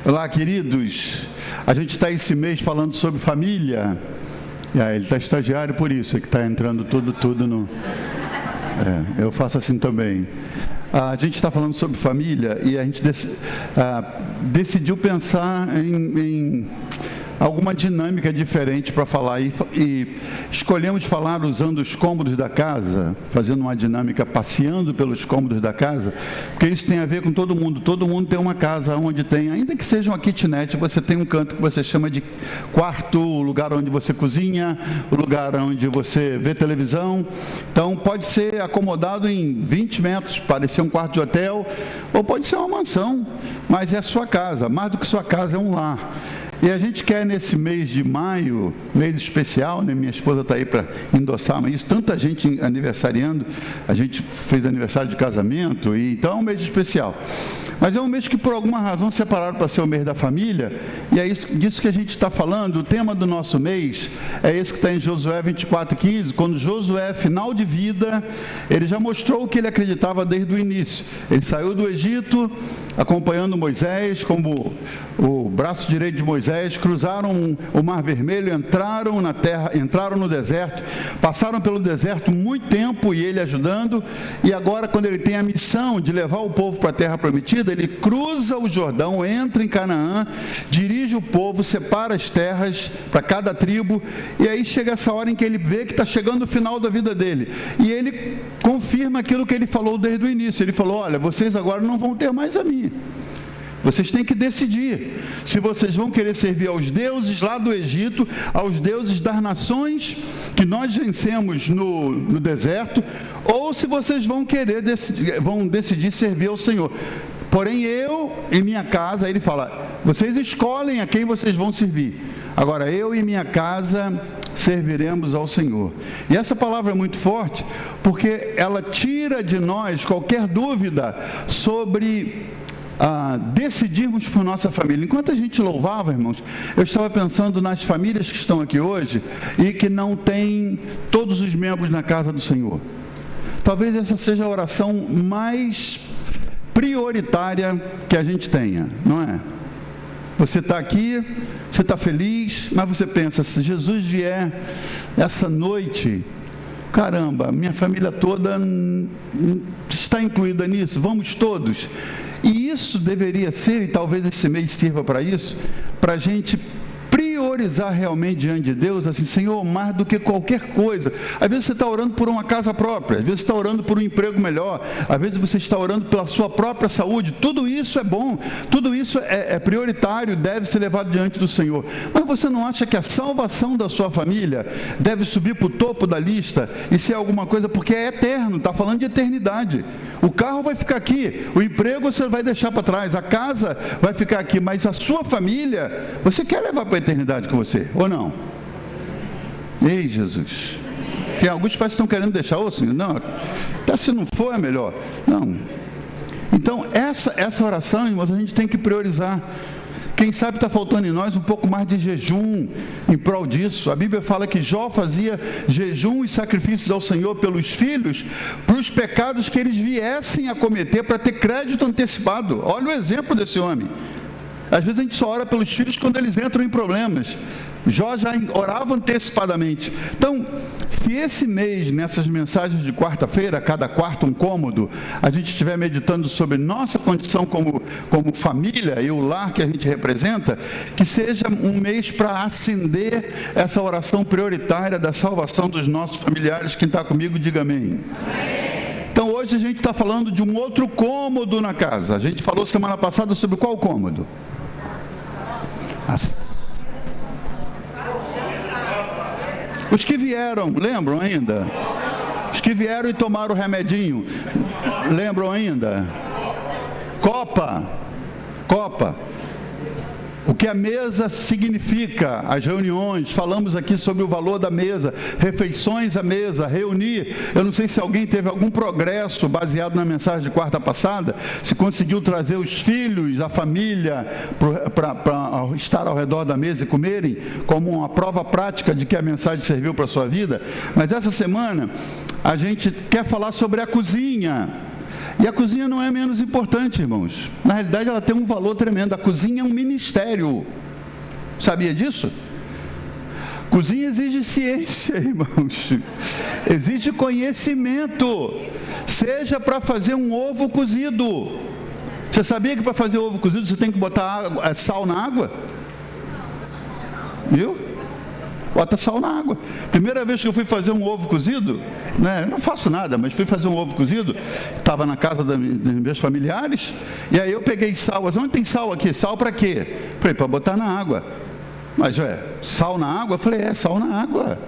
Olá, queridos. A gente está esse mês falando sobre família. Ele está estagiário por isso, é que está entrando tudo no... eu faço assim também. A gente está falando sobre família e a gente decidiu pensar em alguma dinâmica diferente para falar e escolhemos falar usando os cômodos da casa, fazendo uma dinâmica passeando pelos cômodos da casa, porque isso tem a ver com todo mundo tem uma casa onde tem, ainda que seja uma kitnet, você tem um canto que você chama de quarto, o lugar onde você cozinha, o lugar onde você vê televisão. Então pode ser acomodado em 20 metros, parecer um quarto de hotel, ou pode ser uma mansão, mas é a sua casa, mais do que sua casa, é um lar. E a gente quer nesse mês de maio, mês especial, né? Minha esposa está aí para endossar isso, tanta gente aniversariando, a gente fez aniversário de casamento, e então é um mês especial. Mas é um mês que por alguma razão separaram para ser o mês da família, e é disso que a gente está falando. O tema do nosso mês é esse que está em Josué 24:15, quando Josué, final de vida, ele já mostrou o que ele acreditava desde o início. Ele saiu do Egito, acompanhando Moisés, como o braço direito de Moisés, cruzaram o Mar Vermelho, entraram na terra, entraram no deserto, passaram pelo deserto muito tempo e ele ajudando, e agora quando ele tem a missão de levar o povo para a terra prometida, ele cruza o Jordão, entra em Canaã, dirige o povo, separa as terras para cada tribo, e aí chega essa hora em que ele vê que está chegando o final da vida dele, e ele confirma aquilo que ele falou desde o início. Ele falou: olha, vocês agora não vão ter mais a mim. Vocês têm que decidir se vocês vão querer servir aos deuses lá do Egito, aos deuses das nações que nós vencemos no deserto, ou se vocês vão decidir servir ao Senhor. Porém, eu e minha casa, aí ele fala, vocês escolhem a quem vocês vão servir. Agora, eu e minha casa serviremos ao Senhor. E essa palavra é muito forte, porque ela tira de nós qualquer dúvida sobre decidirmos por nossa família. Enquanto a gente louvava, irmãos, eu estava pensando nas famílias que estão aqui hoje e que não têm todos os membros na casa do Senhor. Talvez essa seja a oração mais prioritária que a gente tenha, não é? Você está aqui, você está feliz, mas você pensa, se Jesus vier essa noite, caramba, minha família toda está incluída nisso, vamos todos. E isso deveria ser, e talvez esse mês sirva para isso, para a gente priorizar realmente diante de Deus, assim, Senhor, mais do que qualquer coisa. Às vezes você está orando por uma casa própria, às vezes você está orando por um emprego melhor, às vezes você está orando pela sua própria saúde. Tudo isso é bom, tudo isso é prioritário, deve ser levado diante do Senhor. Mas você não acha que a salvação da sua família deve subir para o topo da lista e ser alguma coisa, porque é eterno, está falando de eternidade. O carro vai ficar aqui, o emprego você vai deixar para trás, a casa vai ficar aqui, mas a sua família, você quer levar para a eternidade com você, ou não? Ei, Jesus. Tem alguns pais que estão querendo deixar, ou Senhor, não, até se não for é melhor. Não. Então, essa oração, irmãos, a gente tem que priorizar. Quem sabe está faltando em nós um pouco mais de jejum em prol disso. A Bíblia fala que Jó fazia jejum e sacrifícios ao Senhor pelos filhos, para os pecados que eles viessem a cometer, para ter crédito antecipado. Olha o exemplo desse homem. Às vezes a gente só ora pelos filhos quando eles entram em problemas. Jó já orava antecipadamente. Então, se esse mês, nessas mensagens de quarta-feira, cada quarto um cômodo, a gente estiver meditando sobre nossa condição como família e o lar que a gente representa, que seja um mês para acender essa oração prioritária da salvação dos nossos familiares. Quem está comigo, diga amém. Então, hoje a gente está falando de um outro cômodo na casa. A gente falou semana passada sobre qual cômodo? Os que vieram, lembram ainda? Os que vieram e tomaram o remedinho, lembram ainda? Copa. O que a mesa significa, as reuniões, falamos aqui sobre o valor da mesa, refeições à mesa, reunir. Eu não sei se alguém teve algum progresso baseado na mensagem de quarta passada, se conseguiu trazer os filhos, a família, para estar ao redor da mesa e comerem, como uma prova prática de que a mensagem serviu para a sua vida. Mas essa semana, a gente quer falar sobre a cozinha. E a cozinha não é menos importante, irmãos. Na realidade, ela tem um valor tremendo. A cozinha é um ministério. Sabia disso? Cozinha exige ciência, irmãos. Exige conhecimento. Seja para fazer um ovo cozido. Você sabia que para fazer ovo cozido você tem que botar sal na água? Viu? Bota sal na água. Primeira vez que eu fui fazer um ovo cozido, né, eu não faço nada, mas fui fazer um ovo cozido, estava na casa dos meus familiares, e aí eu peguei sal. Onde tem sal aqui? Sal para quê? Falei, para botar na água. Mas, sal na água? Eu falei, sal na água.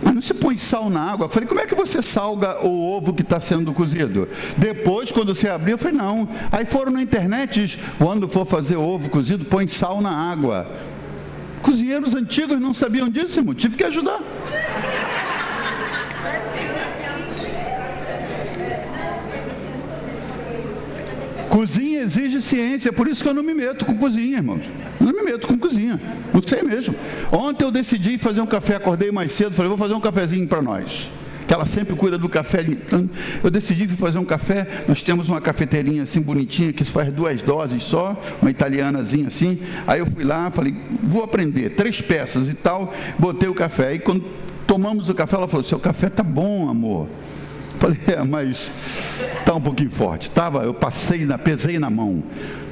Mas não se põe sal na água. Eu falei, como é que você salga o ovo que está sendo cozido? Depois, quando você abriu, eu falei, não. Aí foram na internet, diz, quando for fazer ovo cozido, põe sal na água. Cozinheiros antigos não sabiam disso, irmão. Tive que ajudar. Cozinha exige ciência, por isso que eu não me meto com cozinha, irmãos. Não me meto com cozinha, não sei mesmo. Ontem eu decidi fazer um café, acordei mais cedo, falei, vou fazer um cafezinho para nós. Que ela sempre cuida do café. Então, eu decidi fazer um café. Nós temos uma cafeteirinha assim bonitinha, que faz 2 doses só, uma italianazinha assim. Aí eu fui lá, falei, vou aprender, 3 peças e tal, botei o café. Aí quando tomamos o café, ela falou, seu café tá bom, amor. Falei, mas tá um pouquinho forte. Eu pesei na mão.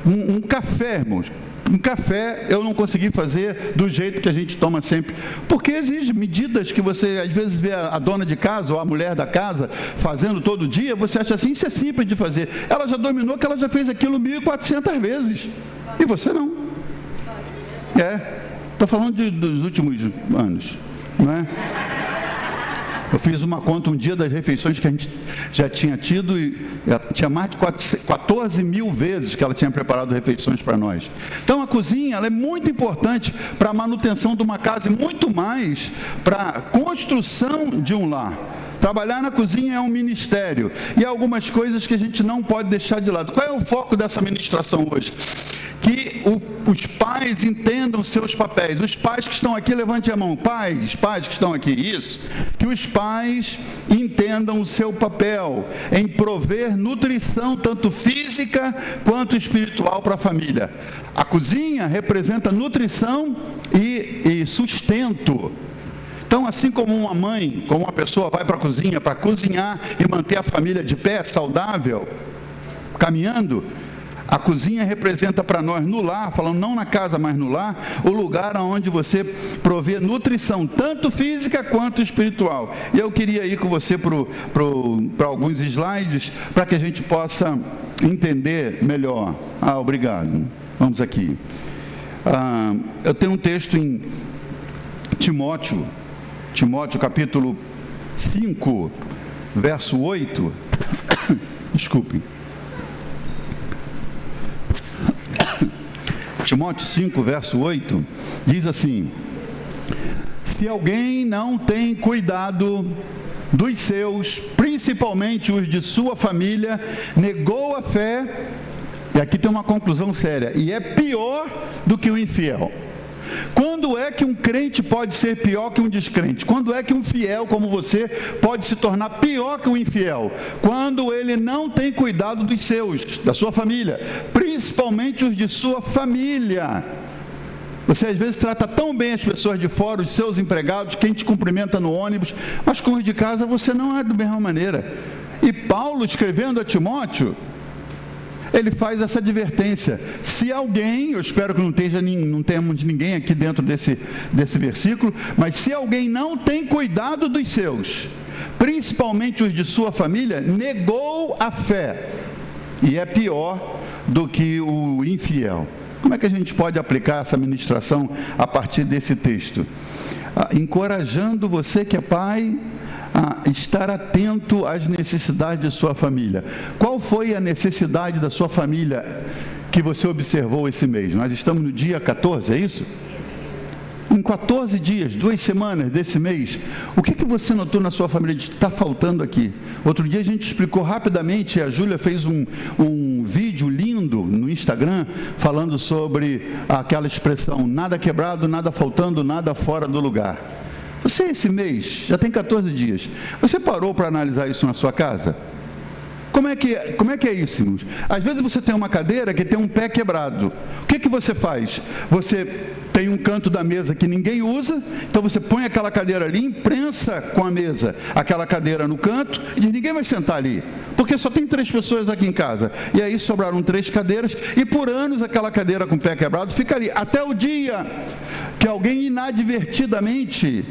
Um café, irmãos. Um café eu não consegui fazer do jeito que a gente toma sempre, porque exige medidas que você às vezes vê a dona de casa ou a mulher da casa fazendo todo dia, você acha assim, isso é simples de fazer. Ela já dominou, que ela já fez aquilo 1.400 vezes, e você não. Estou falando dos últimos anos, não é? Eu fiz uma conta um dia das refeições que a gente já tinha tido e tinha mais de 14 mil vezes que ela tinha preparado refeições para nós. Então a cozinha ela é muito importante para a manutenção de uma casa e muito mais para a construção de um lar. Trabalhar na cozinha é um ministério e há algumas coisas que a gente não pode deixar de lado. Qual é o foco dessa ministração hoje? Que os pais entendam seus papéis. Os pais que estão aqui, levante a mão. Pais que estão aqui, isso. Que os pais entendam o seu papel em prover nutrição, tanto física quanto espiritual para a família. A cozinha representa nutrição e sustento. Então, assim como uma mãe, como uma pessoa vai para a cozinha para cozinhar e manter a família de pé, saudável, caminhando, a cozinha representa para nós no lar, falando não na casa, mas no lar, o lugar onde você provê nutrição, tanto física quanto espiritual. E eu queria ir com você para alguns slides, para que a gente possa entender melhor. Obrigado. Vamos aqui. Eu tenho um texto em Timóteo capítulo 5, verso 8. Desculpem. Timóteo 5, verso 8, diz assim: se alguém não tem cuidado dos seus, principalmente os de sua família, negou a fé, e aqui tem uma conclusão séria, e é pior do que o infiel. Quando é que um crente pode ser pior que um descrente? Quando é que um fiel como você pode se tornar pior que um infiel? Quando ele não tem cuidado dos seus, da sua família, principalmente os de sua família. Você às vezes trata tão bem as pessoas de fora, os seus empregados, quem te cumprimenta no ônibus, mas com os de casa você não é da mesma maneira. E Paulo, escrevendo a Timóteo, ele faz essa advertência. Se alguém, eu espero que não tenhamos ninguém aqui dentro desse versículo, mas se alguém não tem cuidado dos seus, principalmente os de sua família, negou a fé, e é pior do que o infiel. Como é que a gente pode aplicar essa ministração a partir desse texto? Encorajando você que é pai a estar atento às necessidades de sua família. Qual foi a necessidade da sua família que você observou esse mês? Nós estamos no dia 14, é isso? Em 14 dias, 2 semanas desse mês, o que você notou na sua família de está faltando aqui? Outro dia a gente explicou rapidamente, a Júlia fez um vídeo lindo no Instagram, falando sobre aquela expressão, nada quebrado, nada faltando, nada fora do lugar. Você esse mês, já tem 14 dias, você parou para analisar isso na sua casa? Como é que é isso, irmãos? Às vezes você tem uma cadeira que tem um pé quebrado. O que você faz? Você tem um canto da mesa que ninguém usa, então você põe aquela cadeira ali, imprensa com a mesa aquela cadeira no canto e diz, ninguém vai sentar ali, porque só tem 3 pessoas aqui em casa. E aí sobraram 3 cadeiras e por anos aquela cadeira com o pé quebrado fica ali, até o dia que alguém inadvertidamente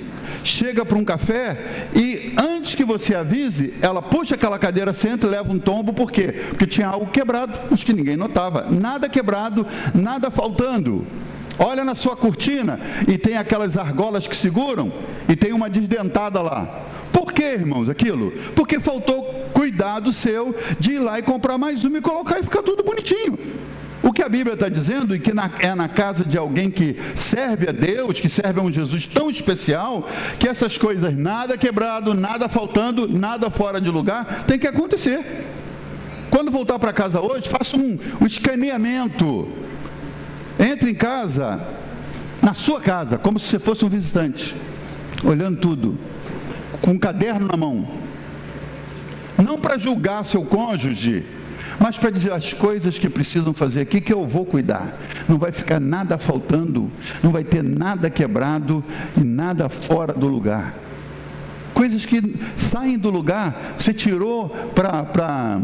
chega para um café e antes que você avise, ela puxa aquela cadeira, senta e leva um tombo. Por quê? Porque tinha algo quebrado, mas que ninguém notava. Nada quebrado, nada faltando. Olha na sua cortina e tem aquelas argolas que seguram e tem uma desdentada lá. Por que, irmãos, aquilo? Porque faltou cuidado seu de ir lá e comprar mais uma e colocar e ficar tudo bonitinho. O que a Bíblia está dizendo, e que é na casa de alguém que serve a Deus, que serve a um Jesus tão especial, que essas coisas, nada quebrado, nada faltando, nada fora de lugar, tem que acontecer. Quando voltar para casa hoje, faça um escaneamento. Entre em casa, na sua casa, como se você fosse um visitante, olhando tudo, com um caderno na mão. Não para julgar seu cônjuge, mas para dizer as coisas que precisam fazer aqui, que eu vou cuidar. Não vai ficar nada faltando, não vai ter nada quebrado e nada fora do lugar. Coisas que saem do lugar, você tirou para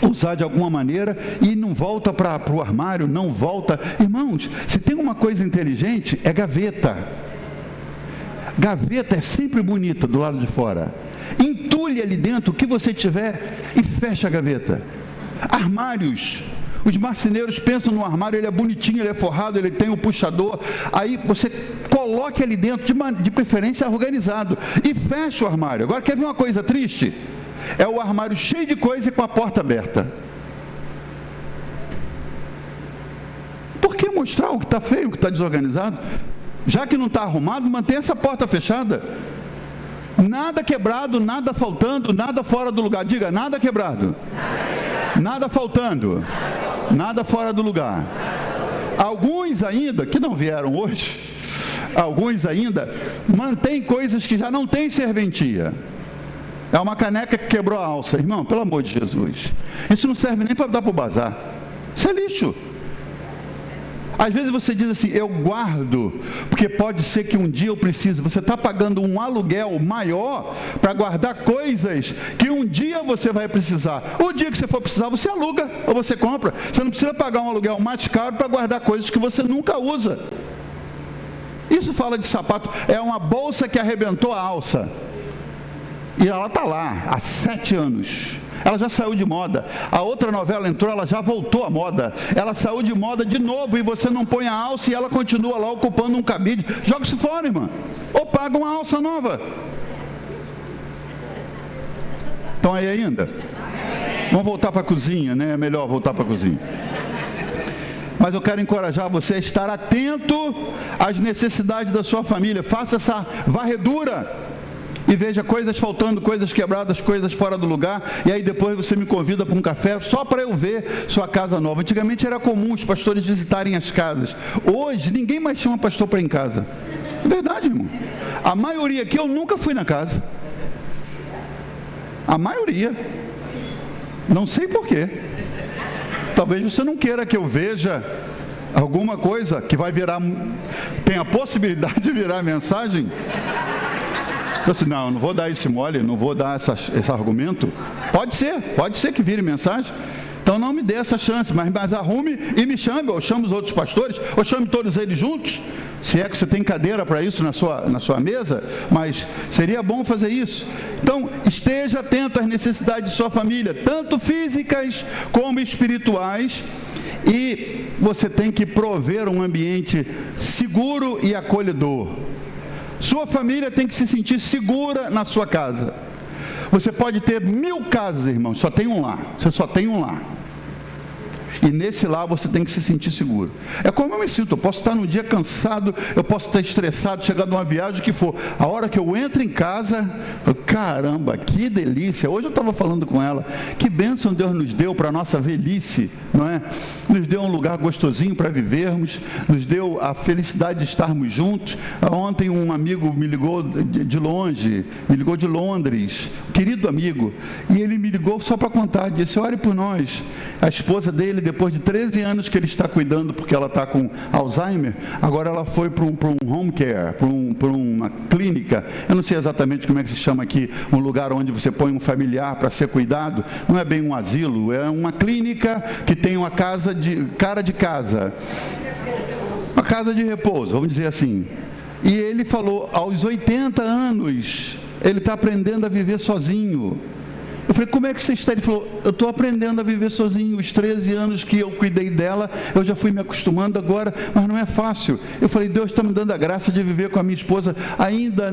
usar de alguma maneira e não volta para o armário, não volta. Irmãos, se tem uma coisa inteligente, é gaveta. Gaveta é sempre bonita do lado de fora. Entulhe ali dentro o que você tiver e fecha a gaveta. Armários. Os marceneiros pensam no armário, ele é bonitinho, ele é forrado, ele tem um puxador. Aí você coloque ali dentro, de preferência organizado, e fecha o armário. Agora, quer ver uma coisa triste? É o armário cheio de coisa e com a porta aberta. Por que mostrar o que está feio, o que está desorganizado? Já que não está arrumado, mantenha essa porta fechada. Nada quebrado, nada faltando, nada fora do lugar. Diga, nada quebrado. Nada faltando. Nada fora do lugar. Alguns ainda, que não vieram hoje, alguns ainda mantêm coisas que já não têm serventia. É uma caneca que quebrou a alça. Irmão, pelo amor de Jesus, isso não serve nem para dar para o bazar. Isso é lixo. Às vezes você diz assim, eu guardo, porque pode ser que um dia eu precise. Você está pagando um aluguel maior para guardar coisas que um dia você vai precisar. O dia que você for precisar, você aluga ou você compra. Você não precisa pagar um aluguel mais caro para guardar coisas que você nunca usa. Isso fala de sapato. É uma bolsa que arrebentou a alça. E ela está lá há 7 anos. Ela já saiu de moda. A outra novela entrou, ela já voltou à moda. Ela saiu de moda de novo e você não põe a alça e ela continua lá ocupando um cabide. Joga isso fora, irmã. Ou paga uma alça nova. Estão aí ainda? Vamos voltar para a cozinha, né? É melhor voltar para a cozinha. Mas eu quero encorajar você a estar atento às necessidades da sua família. Faça essa varredura. E veja coisas faltando, coisas quebradas, coisas fora do lugar. E aí depois você me convida para um café só para eu ver sua casa nova. Antigamente era comum os pastores visitarem as casas. Hoje ninguém mais chama pastor para ir em casa. É verdade, irmão. A maioria aqui eu nunca fui na casa. A maioria. Não sei porquê. Talvez você não queira que eu veja alguma coisa que vai virar... Tem a possibilidade de virar mensagem... Eu disse, não vou dar esse mole, não vou dar esse argumento. Pode ser que vire mensagem. Então não me dê essa chance, mas arrume e me chame, ou chame os outros pastores, ou chame todos eles juntos. Se é que você tem cadeira para isso na sua mesa, mas seria bom fazer isso. Então, esteja atento às necessidades de sua família, tanto físicas como espirituais, e você tem que prover um ambiente seguro e acolhedor. Sua família tem que se sentir segura na sua casa. Você pode ter 1000 casas, irmão, só tem um lar. Você só tem um lar. E nesse lar você tem que se sentir seguro. É como eu me sinto. Eu posso estar num dia cansado, eu posso estar estressado, chegar de uma viagem, o que for. A hora que eu entro em casa, caramba, que delícia. Hoje eu estava falando com ela, que bênção Deus nos deu para a nossa velhice, não é? Nos deu um lugar gostosinho para vivermos, nos deu a felicidade de estarmos juntos. Ontem um amigo me ligou de longe, me ligou de Londres, um querido amigo, e ele me ligou só para contar, disse: ore por nós. A esposa dele, depois de 13 anos que ele está cuidando, porque ela está com Alzheimer, agora ela foi para um home care, para uma clínica, eu não sei exatamente como é que se chama aqui, um lugar onde você põe um familiar para ser cuidado, não é bem um asilo, é uma clínica que tem uma casa cara de casa, uma casa de repouso, vamos dizer assim. E ele falou, aos 80 anos, ele está aprendendo a viver sozinho. Eu falei, como é que você está? Ele falou, eu estou aprendendo a viver sozinho. Os 13 anos que eu cuidei dela, eu já fui me acostumando agora, mas não é fácil. Eu falei, Deus está me dando a graça de viver com a minha esposa, ainda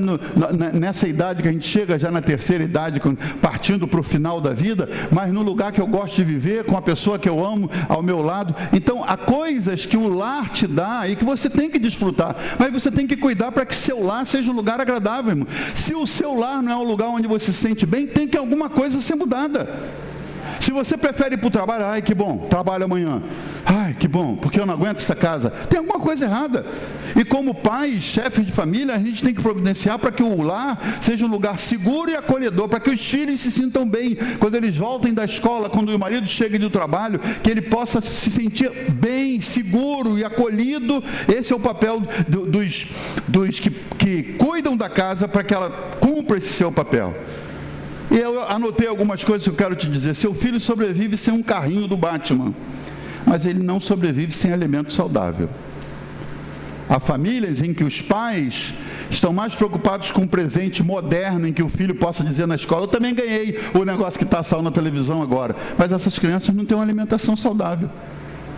nessa idade que a gente chega, já na terceira idade, partindo para o final da vida, mas no lugar que eu gosto de viver, com a pessoa que eu amo ao meu lado. Então, há coisas que o lar te dá e que você tem que desfrutar, mas você tem que cuidar para que seu lar seja um lugar agradável, irmão. Se o seu lar não é um lugar onde você se sente bem, tem que alguma coisa ser mudada. Se você prefere ir para o trabalho, ai que bom, trabalho amanhã, ai que bom, porque eu não aguento essa casa, tem alguma coisa errada. E como pais, chefes de família, a gente tem que providenciar para que o lar seja um lugar seguro e acolhedor, para que os filhos se sintam bem, quando eles voltem da escola, quando o marido chegue do trabalho, que ele possa se sentir bem, seguro e acolhido. Esse é o papel dos que cuidam da casa, para que ela cumpra esse seu papel. E eu anotei algumas coisas que eu quero te dizer. Seu filho sobrevive sem um carrinho do Batman, mas ele não sobrevive sem alimento saudável. Há famílias em que os pais estão mais preocupados com um presente moderno, em que o filho possa dizer na escola, eu também ganhei o negócio que está saindo na televisão agora, mas essas crianças não têm uma alimentação saudável.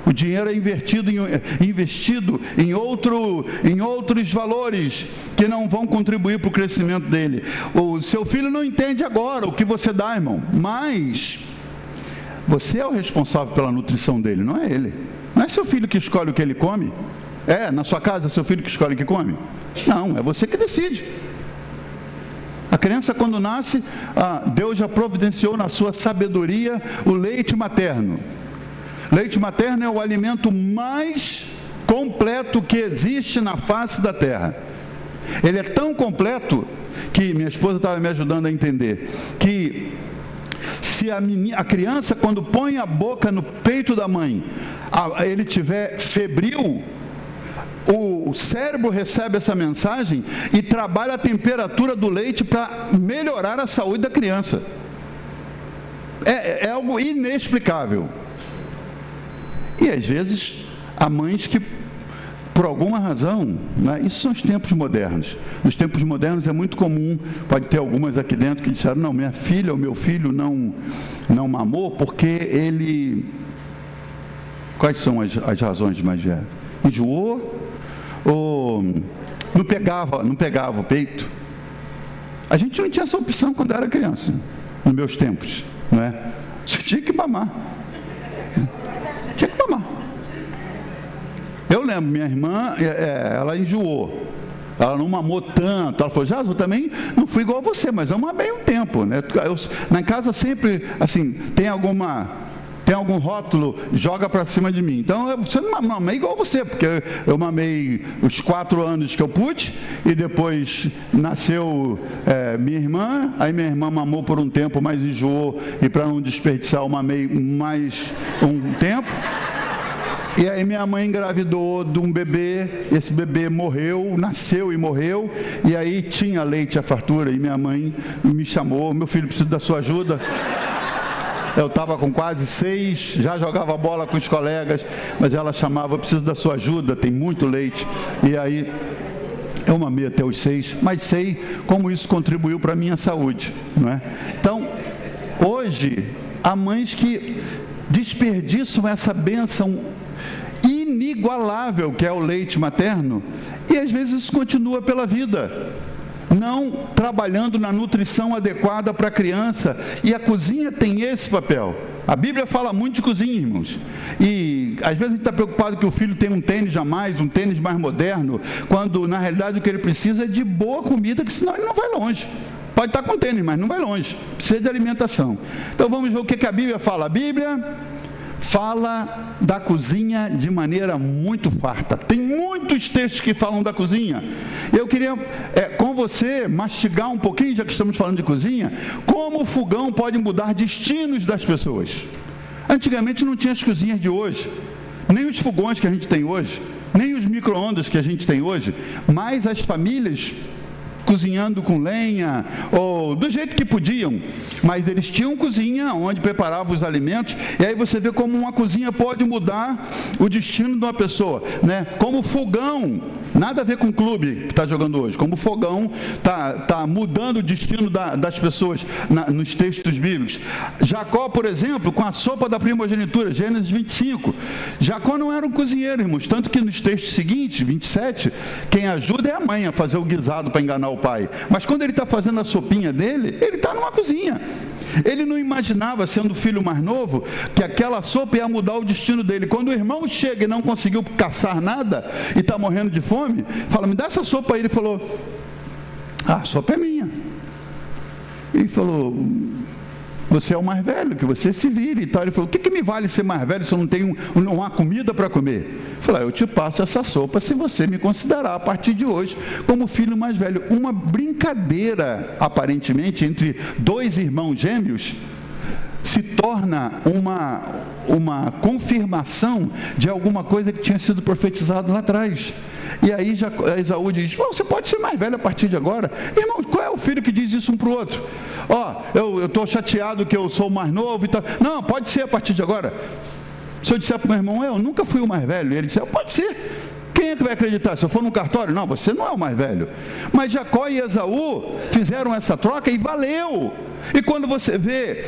O dinheiro é investido em outros valores que não vão contribuir para o crescimento dele. O seu filho não entende agora o que você dá, irmão, mas você é o responsável pela nutrição dele, não é ele. Não é seu filho que escolhe o que ele come. Na sua casa é seu filho que escolhe o que come? Não, é você que decide. A criança, quando nasce, Deus já providenciou na sua sabedoria o leite materno. Leite materno é o alimento mais completo que existe na face da terra. Ele é tão completo que minha esposa estava me ajudando a entender que se a criança, quando põe a boca no peito da mãe, ele tiver febril, o cérebro recebe essa mensagem e trabalha a temperatura do leite para melhorar a saúde da criança. É algo inexplicável. E às vezes há mães que, por alguma razão, né, isso são os tempos modernos. Nos tempos modernos é muito comum, pode ter algumas aqui dentro que disseram, não, minha filha ou meu filho não mamou porque ele... Quais são as razões mais velhas? Enjoou ou não pegava o peito? A gente não tinha essa opção quando era criança, nos meus tempos, não é? Você tinha que mamar. Tinha que mamar. Eu lembro, minha irmã, ela enjoou. Ela não mamou tanto. Ela falou, eu também não fui igual a você, mas eu mamei um tempo, né? Na casa sempre, assim, tem algum rótulo, joga para cima de mim. Então, você não mamei igual a você, porque eu mamei os 4 anos que eu pude, e depois nasceu minha irmã, aí minha irmã mamou por um tempo, mas enjoou, e para não desperdiçar, eu mamei mais um tempo. E aí minha mãe engravidou de um bebê, esse bebê morreu, nasceu e morreu, e aí tinha leite à fartura, e minha mãe me chamou, meu filho precisa da sua ajuda. Eu estava com quase 6, já jogava bola com os colegas, mas ela chamava, eu preciso da sua ajuda, tem muito leite. E aí eu mamei até os 6, mas sei como isso contribuiu para a minha saúde, não é? Então, hoje, há mães que desperdiçam essa bênção inigualável que é o leite materno, e às vezes isso continua pela vida. não trabalhando na nutrição adequada para a criança. E a cozinha tem esse papel. A Bíblia fala muito de cozinha, irmãos. E às vezes a gente está preocupado que o filho tem um tênis a mais, um tênis mais moderno, quando na realidade o que ele precisa é de boa comida, que senão ele não vai longe. Pode estar com tênis, mas não vai longe. Precisa de alimentação. Então vamos ver o que a Bíblia fala. A Bíblia fala da cozinha de maneira muito farta. Tem muitos textos que falam da cozinha. Eu queria, com você, mastigar um pouquinho, já que estamos falando de cozinha, como o fogão pode mudar destinos das pessoas. Antigamente não tinha as cozinhas de hoje, nem os fogões que a gente tem hoje, nem os micro-ondas que a gente tem hoje, mas as famílias cozinhando com lenha, ou do jeito que podiam, mas eles tinham cozinha onde preparavam os alimentos. E aí você vê como uma cozinha pode mudar o destino de uma pessoa, né? Como fogão, nada a ver com o clube que está jogando hoje, como fogão está mudando o destino das pessoas nos textos bíblicos. Jacó, por exemplo, com a sopa da primogenitura, Gênesis 25, Jacó não era um cozinheiro, irmãos, tanto que nos textos seguintes, 27, quem ajuda é a mãe a fazer o guisado para enganar o pai, mas quando ele está fazendo a sopinha dele, ele está numa cozinha. Ele não imaginava, sendo o filho mais novo, que aquela sopa ia mudar o destino dele. Quando o irmão chega e não conseguiu caçar nada e está morrendo de fome, fala, me dá essa sopa aí. Ele falou, a sopa é minha. Ele falou, você é o mais velho, que você se vire e tal. Ele falou, o que me vale ser mais velho se eu não tenho uma comida para comer? Ele falou, eu te passo essa sopa se você me considerar a partir de hoje como filho mais velho. Uma brincadeira, aparentemente, entre dois irmãos gêmeos, se torna uma confirmação de alguma coisa que tinha sido profetizado lá atrás. E aí Esaú diz, você pode ser mais velho a partir de agora. Irmão, qual é o filho que diz isso um para o outro? Eu estou chateado que eu sou o mais novo e tal. Não, pode ser a partir de agora. Se eu disser para o meu irmão, eu nunca fui o mais velho, e ele disser, pode ser. Quem é que vai acreditar? Se eu for no cartório? Não, você não é o mais velho. Mas Jacó e Esaú fizeram essa troca e valeu. E quando você vê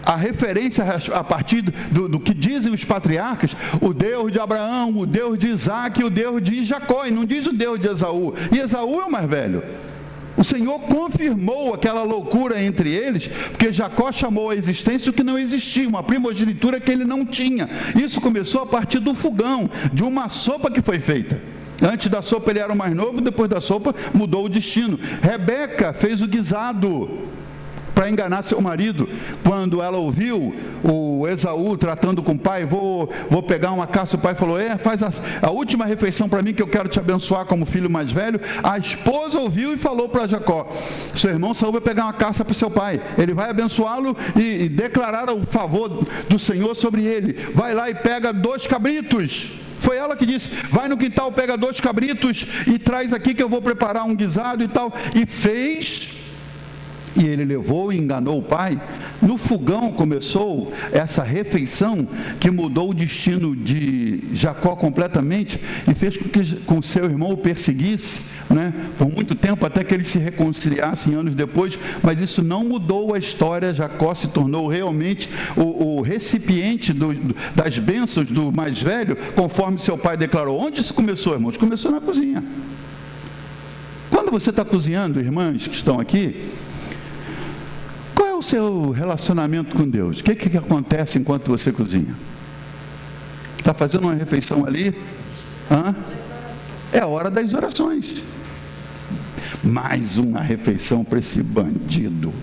a referência a partir do que dizem os patriarcas, o Deus de Abraão, o Deus de Isaac e o Deus de Jacó, e não diz o Deus de Esaú. E Esaú é o mais velho. O Senhor confirmou aquela loucura entre eles, porque Jacó chamou a existência o que não existia, uma primogenitura que ele não tinha. Isso começou a partir do fogão, de uma sopa que foi feita. Antes da sopa ele era o mais novo, depois da sopa mudou o destino. Rebeca fez o guisado para enganar seu marido. Quando ela ouviu o Esaú tratando com o pai, vou pegar uma caça, o pai falou, faz a última refeição para mim que eu quero te abençoar como filho mais velho. A esposa ouviu e falou para Jacó, seu irmão Saul vai pegar uma caça para o seu pai, ele vai abençoá-lo e declarar o favor do Senhor sobre ele. Vai lá e pega 2 cabritos. Foi ela que disse, vai no quintal, pega 2 cabritos e traz aqui que eu vou preparar um guisado e tal. E fez. E ele levou e enganou o pai. No fogão começou essa refeição que mudou o destino de Jacó completamente e fez com que com seu irmão o perseguisse, né, por muito tempo, até que eles se reconciliassem anos depois. Mas isso não mudou a história. Jacó se tornou realmente o recipiente das bênçãos do mais velho, conforme seu pai declarou. Onde isso começou, irmãos? Começou na cozinha. Quando você está cozinhando, irmãs que estão aqui, qual é o seu relacionamento com Deus? O que acontece enquanto você cozinha? Está fazendo uma refeição ali? É a hora das orações. Mais uma refeição para esse bandido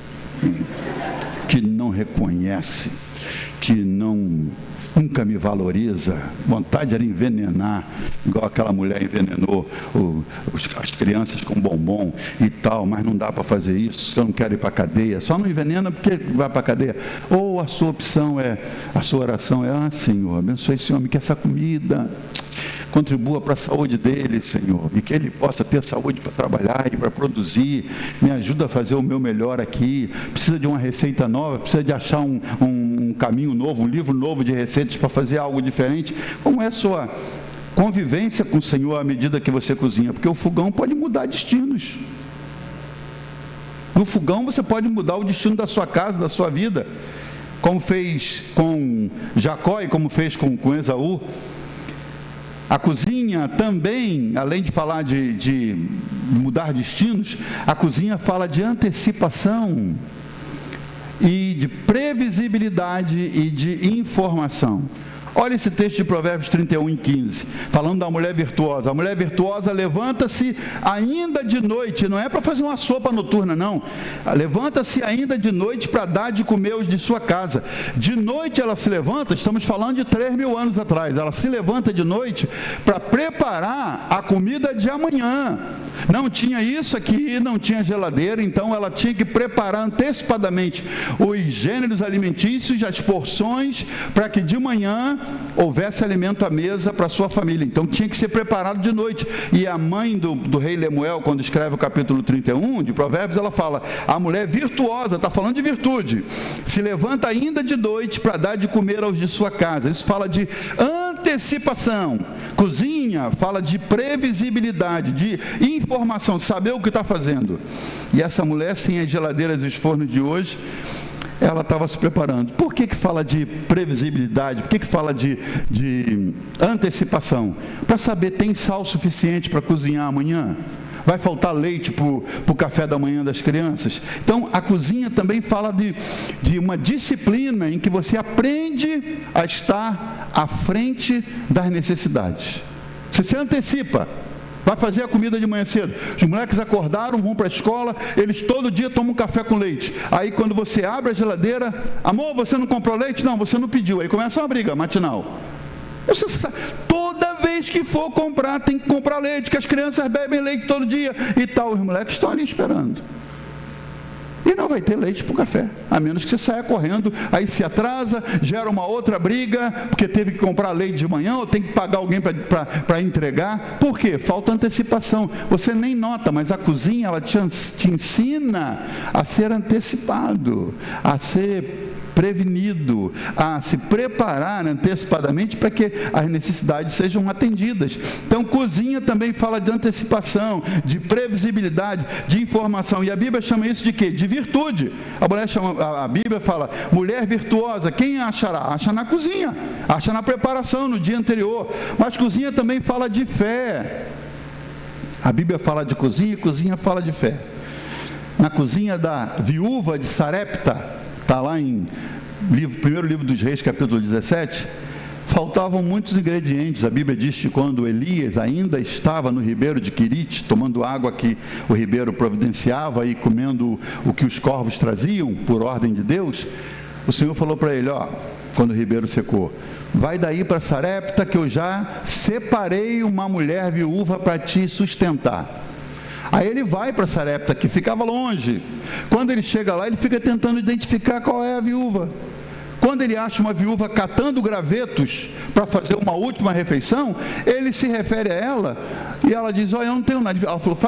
que não reconhece, que nunca me valoriza. Vontade era envenenar, igual aquela mulher envenenou as crianças com bombom e tal, mas não dá para fazer isso, eu não quero ir para a cadeia. Só não envenena porque vai para a cadeia. Ou a sua opção a sua oração é, Senhor, abençoe esse homem que essa comida contribua para a saúde dele, Senhor, e que ele possa ter saúde para trabalhar e para produzir. Me ajuda a fazer o meu melhor aqui. Precisa de uma receita nova, precisa de achar um caminho novo, um livro novo de receitas para fazer algo diferente. Como é a sua convivência com o Senhor à medida que você cozinha? Porque o fogão pode mudar destinos. No fogão você pode mudar o destino da sua casa, da sua vida, como fez com Jacó e como fez com Esaú. A cozinha cozinha também, além de falar de mudar destinos, a cozinha fala de antecipação e de previsibilidade e de informação. Olha esse texto de Provérbios 31:15, falando da mulher virtuosa. A mulher virtuosa levanta-se ainda de noite, não é para fazer uma sopa noturna, não. Levanta-se ainda de noite para dar de comer aos de sua casa. De noite ela se levanta, estamos falando de 3.000 anos atrás, ela se levanta de noite para preparar a comida de amanhã. Não tinha isso aqui, não tinha geladeira, então ela tinha que preparar antecipadamente os gêneros alimentícios, as porções, para que de manhã houvesse alimento à mesa para a sua família. Então tinha que ser preparado de noite. E a mãe do rei Lemuel, quando escreve o capítulo 31 de Provérbios, ela fala: a mulher virtuosa, está falando de virtude, se levanta ainda de noite para dar de comer aos de sua casa. Isso fala de antecipação. Cozinha fala de previsibilidade, de informação, saber o que está fazendo. E essa mulher, sem as geladeiras e os fornos de hoje, ela estava se preparando. Por que fala de previsibilidade? Por que fala de antecipação? Para saber, tem sal suficiente para cozinhar amanhã? Vai faltar leite para o café da manhã das crianças? Então, a cozinha também fala de uma disciplina em que você aprende a estar à frente das necessidades. Você se antecipa. Vai fazer a comida de manhã cedo. Os moleques acordaram, vão para a escola, eles todo dia tomam um café com leite. Aí quando você abre a geladeira: amor, você não comprou leite? Não, você não pediu. Aí começa uma briga matinal. Você sabe, toda vez que for comprar, tem que comprar leite, que as crianças bebem leite todo dia e tal. Os moleques estão ali esperando. E não vai ter leite para o café, a menos que você saia correndo, aí se atrasa, gera uma outra briga, porque teve que comprar leite de manhã, ou tem que pagar alguém para entregar. Por quê? Falta antecipação. Você nem nota, mas a cozinha, ela te ensina a ser antecipado, a ser prevenido, a se preparar antecipadamente para que as necessidades sejam atendidas. Então, cozinha também fala de antecipação, de previsibilidade, de informação. E a Bíblia chama isso de quê? De virtude. A Bíblia fala: mulher virtuosa, quem achará? Acha na cozinha, acha na preparação, no dia anterior. Mas cozinha também fala de fé. A Bíblia fala de cozinha e cozinha fala de fé. Na cozinha da viúva de Sarepta, está lá em primeiro livro dos Reis, capítulo 17, faltavam muitos ingredientes. A Bíblia diz que quando Elias ainda estava no ribeiro de Querite, tomando água que o ribeiro providenciava e comendo o que os corvos traziam, por ordem de Deus, o Senhor falou para ele: quando o ribeiro secou, vai daí para Sarepta, que eu já separei uma mulher viúva para te sustentar. Aí ele vai para Sarepta, que ficava longe. Quando ele chega lá, ele fica tentando identificar qual é a viúva. Quando ele acha uma viúva catando gravetos para fazer uma última refeição, ele se refere a ela e ela diz: eu não tenho nada. Ela falou: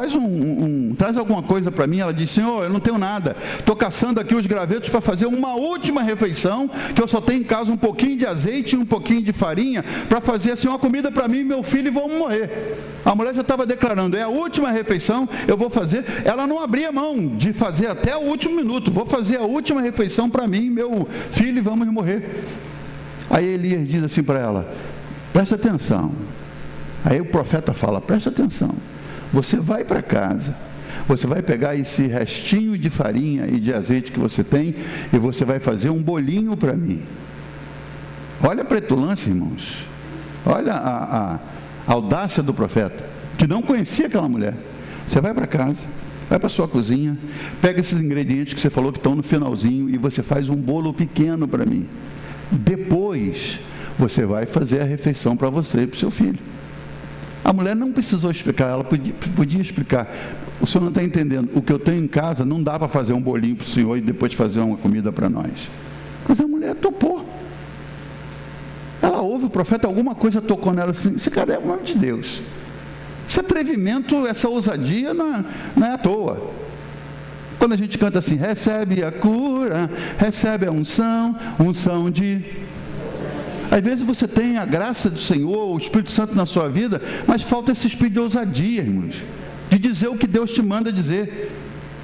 traz alguma coisa para mim. Ela diz: Senhor, eu não tenho nada. Estou caçando aqui os gravetos para fazer uma última refeição, que eu só tenho em casa um pouquinho de azeite e um pouquinho de farinha para fazer assim uma comida para mim e meu filho, e vamos morrer. A mulher já estava declarando: é a última refeição, eu vou fazer. Ela não abria mão de fazer até o último minuto. Vou fazer a última refeição para mim e meu filho, e vamos morrer. Aí Elias diz assim para ela: presta atenção. Aí o profeta fala: presta atenção, você vai para casa, você vai pegar esse restinho de farinha e de azeite que você tem e você vai fazer um bolinho para mim. Olha a petulância, irmãos. Olha a audácia do profeta, que não conhecia aquela mulher. Você vai para casa, vai para a sua cozinha, pega esses ingredientes que você falou que estão no finalzinho e você faz um bolo pequeno para mim. Depois, você vai fazer a refeição para você e para o seu filho. A mulher não precisou explicar, ela podia explicar: o senhor não está entendendo, o que eu tenho em casa não dá para fazer um bolinho para o senhor e depois fazer uma comida para nós. Mas a mulher topou. Ela ouve o profeta, alguma coisa tocou nela assim: esse cara é o nome de Deus. Esse atrevimento, essa ousadia não é à toa. Quando a gente canta assim: recebe a cura, recebe a unção de... Às vezes você tem a graça do Senhor, o Espírito Santo na sua vida, mas falta esse espírito de ousadia, irmãos, de dizer o que Deus te manda dizer.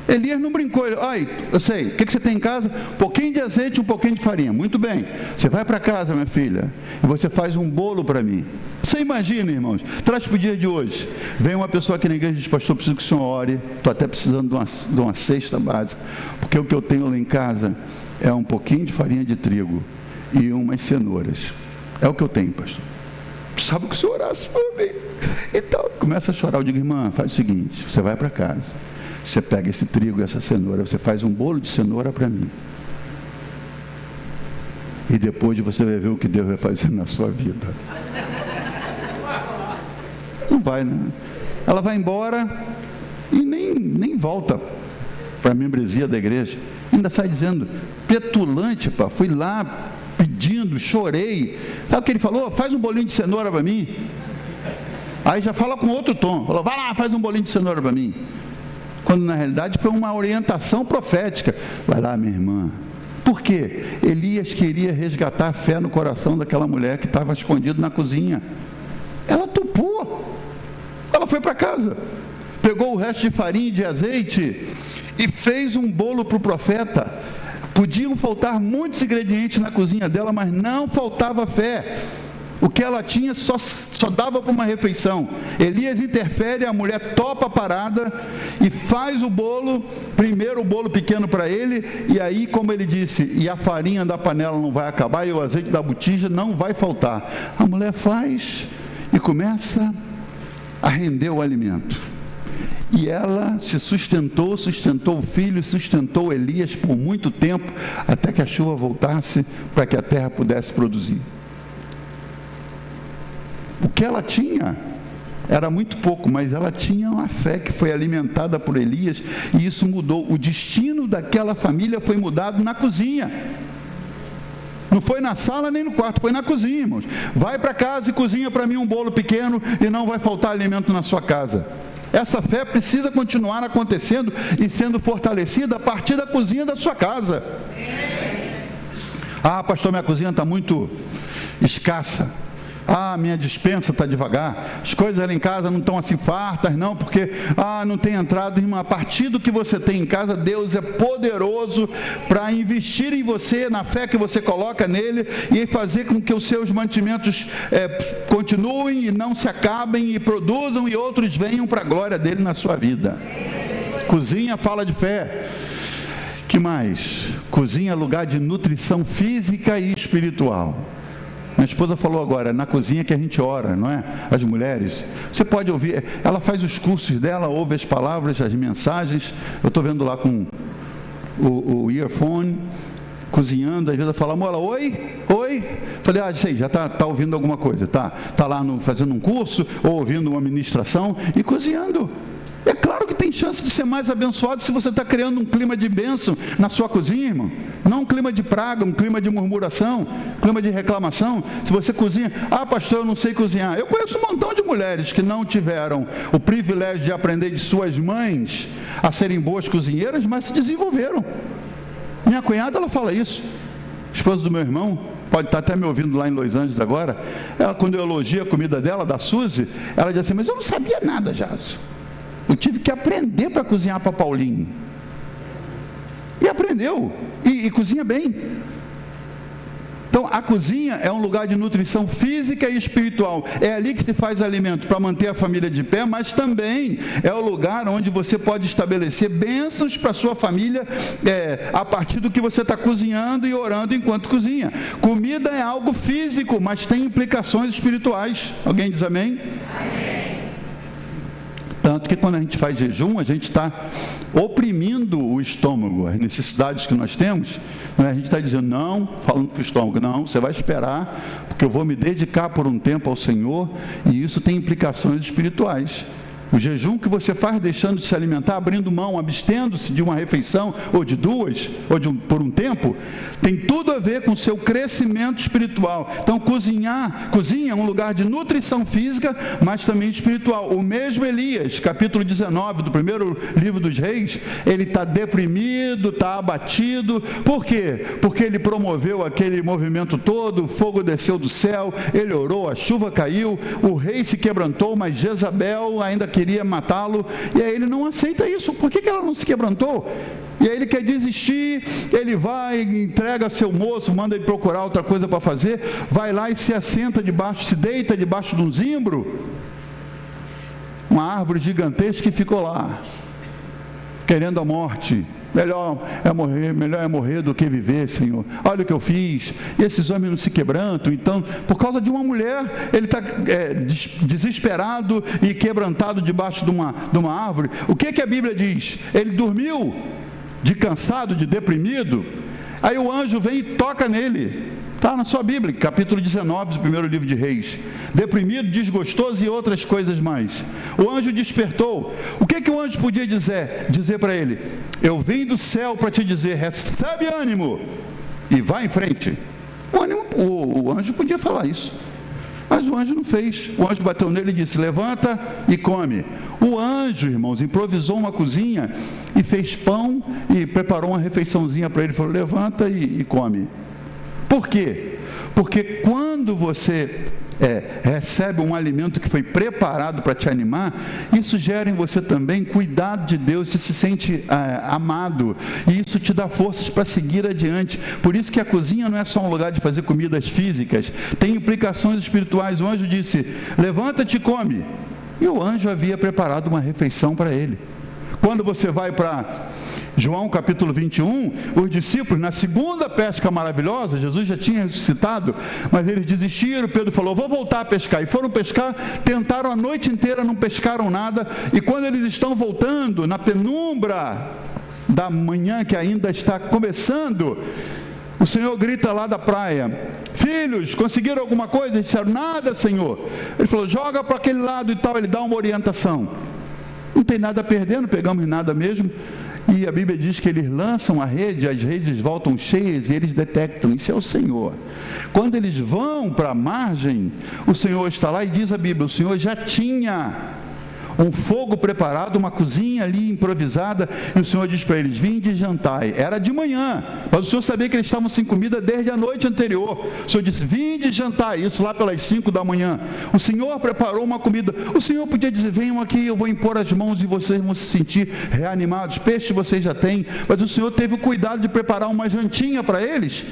Elias não brincou. Ai, eu sei, o que você tem em casa? Um pouquinho de azeite e um pouquinho de farinha. Muito bem, você vai para casa, minha filha, e você faz um bolo para mim. Você imagina, irmãos, traz para o dia de hoje. Vem uma pessoa aqui na igreja e diz: pastor, preciso que o senhor ore, estou até precisando de uma cesta básica, porque o que eu tenho lá em casa é um pouquinho de farinha de trigo e umas cenouras. É o que eu tenho, pastor. Sabe que o senhor orasse por mim? Então, começa a chorar. Eu digo: irmã, faz o seguinte, você vai para casa, você pega esse trigo e essa cenoura, você faz um bolo de cenoura para mim. E depois você vai ver o que Deus vai fazer na sua vida. Não vai, né? Ela vai embora e nem volta para a membresia da igreja. Ainda sai dizendo, petulante, pá, fui lá pedindo, chorei. Sabe o que ele falou? Faz um bolinho de cenoura para mim. Aí já fala com outro tom. Falou: vai lá, faz um bolinho de cenoura para mim. Quando na realidade foi uma orientação profética. Vai lá, minha irmã. Por quê? Elias queria resgatar a fé no coração daquela mulher que estava escondida na cozinha. Ela topou. Ela foi para casa, pegou o resto de farinha e de azeite e fez um bolo para o profeta. Podiam faltar muitos ingredientes na cozinha dela, mas não faltava fé. O que ela tinha só dava para uma refeição. Elias interfere, a mulher topa a parada e faz o bolo, primeiro o bolo pequeno para ele, e aí, como ele disse, e a farinha da panela não vai acabar, e o azeite da botija não vai faltar. A mulher faz e começa a render o alimento. E ela se sustentou o filho, sustentou Elias por muito tempo, até que a chuva voltasse, para que a terra pudesse produzir. O que ela tinha era muito pouco, mas ela tinha uma fé que foi alimentada por Elias, e isso mudou. O destino daquela família foi mudado na cozinha. Não foi na sala nem no quarto, foi na cozinha, irmãos. Vai para casa e cozinha para mim um bolo pequeno e não vai faltar alimento na sua casa. Essa fé precisa continuar acontecendo e sendo fortalecida a partir da cozinha da sua casa. Ah, pastor, minha cozinha está muito escassa. Ah, minha despensa está devagar. As coisas lá em casa não estão assim fartas, não, porque não tem entrado. Irmã, a partir do que você tem em casa, Deus é poderoso para investir em você, na fé que você coloca nele, e fazer com que os seus mantimentos continuem e não se acabem, e produzam, e outros venham para a glória dele na sua vida. Cozinha fala de fé. Que mais? Cozinha é lugar de nutrição física e espiritual. Minha esposa falou agora, na cozinha que a gente ora, não é? As mulheres. Você pode ouvir, ela faz os cursos dela, ouve as palavras, as mensagens. Eu estou vendo lá com o earphone, cozinhando, às vezes ela fala: amor, ela, oi. Falei: sei, já está ouvindo alguma coisa, tá lá fazendo um curso, ou ouvindo uma ministração e cozinhando. É claro que tem chance de ser mais abençoado se você está criando um clima de bênção na sua cozinha, irmão. Não um clima de praga, um clima de murmuração, clima de reclamação. Se você cozinha: pastor, eu não sei cozinhar. Eu conheço um montão de mulheres que não tiveram o privilégio de aprender de suas mães a serem boas cozinheiras, mas se desenvolveram. Minha cunhada, ela fala isso. Esposa do meu irmão, pode estar até me ouvindo lá em Los Angeles agora. Ela, quando eu elogio a comida dela, da Suzy, ela diz assim: mas eu não sabia nada, Jason. Eu tive que aprender para cozinhar para Paulinho. E aprendeu. E cozinha bem. Então, a cozinha é um lugar de nutrição física e espiritual. É ali que se faz alimento para manter a família de pé, mas também é o lugar onde você pode estabelecer bênçãos para a sua família, a partir do que você está cozinhando e orando enquanto cozinha. Comida é algo físico, mas tem implicações espirituais. Alguém diz amém? Amém. Tanto que quando a gente faz jejum, a gente está oprimindo o estômago, as necessidades que nós temos, né? A gente está dizendo: não, falando para o estômago: não, você vai esperar, porque eu vou me dedicar por um tempo ao Senhor, e isso tem implicações espirituais. O jejum que você faz deixando de se alimentar, abrindo mão, abstendo-se de uma refeição, ou de duas, ou por um tempo, tem tudo a ver com o seu crescimento espiritual. Então, cozinha é um lugar de nutrição física, mas também espiritual. O mesmo Elias, capítulo 19 do primeiro livro dos Reis, ele está deprimido, está abatido. Por quê? Porque ele promoveu aquele movimento todo, o fogo desceu do céu, ele orou, a chuva caiu, o rei se quebrantou, mas Jezabel ainda queria queria matá-lo, e aí ele não aceita isso. Por que ela não se quebrantou? E aí ele quer desistir, ele vai, entrega seu moço, manda ele procurar outra coisa para fazer, vai lá e se assenta debaixo, se deita debaixo de um zimbro, uma árvore gigantesca, que ficou lá, querendo a morte. Melhor é morrer do que viver, Senhor. Olha o que eu fiz. E esses homens não se quebrantam. Então, por causa de uma mulher, ele está desesperado e quebrantado debaixo de uma árvore. O que a Bíblia diz? Ele dormiu de cansado, de deprimido. Aí o anjo vem e toca nele. Está na sua Bíblia, capítulo 19 do primeiro livro de Reis. Deprimido, desgostoso e outras coisas mais. O anjo despertou. O que o anjo podia dizer para ele? Eu vim do céu para te dizer, recebe ânimo e vai em frente. O anjo podia falar isso, mas o anjo não fez. O anjo bateu nele e disse, levanta e come. O anjo, irmãos, improvisou uma cozinha e fez pão e preparou uma refeiçãozinha para ele. Falou, levanta e come. Por quê? Porque quando você recebe um alimento que foi preparado para te animar, isso gera em você também cuidado de Deus, você se sente amado, e isso te dá forças para seguir adiante. Por isso que a cozinha não é só um lugar de fazer comidas físicas, tem implicações espirituais. O anjo disse, levanta-te e come. E o anjo havia preparado uma refeição para ele. Quando você vai para João capítulo 21, os discípulos, na segunda pesca maravilhosa, Jesus já tinha ressuscitado, mas eles desistiram. Pedro falou, vou voltar a pescar, e foram pescar, tentaram a noite inteira, não pescaram nada, e quando eles estão voltando, na penumbra da manhã que ainda está começando, o Senhor grita lá da praia, filhos, conseguiram alguma coisa? Eles disseram, nada, Senhor. Ele falou, joga para aquele lado e tal. Ele dá uma orientação, não tem nada a perder, não pegamos nada mesmo. E a Bíblia diz que eles lançam a rede, as redes voltam cheias e eles detectam, isso é o Senhor. Quando eles vão para a margem, o Senhor está lá, e diz a Bíblia, o Senhor já tinha um fogo preparado, uma cozinha ali improvisada, e o Senhor diz para eles, vinde e jantai. Era de manhã, mas o Senhor sabia que eles estavam sem comida desde a noite anterior. O Senhor disse, vinde e jantai, isso lá pelas 5 da manhã. O Senhor preparou uma comida. O Senhor podia dizer, venham aqui, eu vou impor as mãos e vocês vão se sentir reanimados. Peixe vocês já têm, mas o Senhor teve o cuidado de preparar uma jantinha para eles,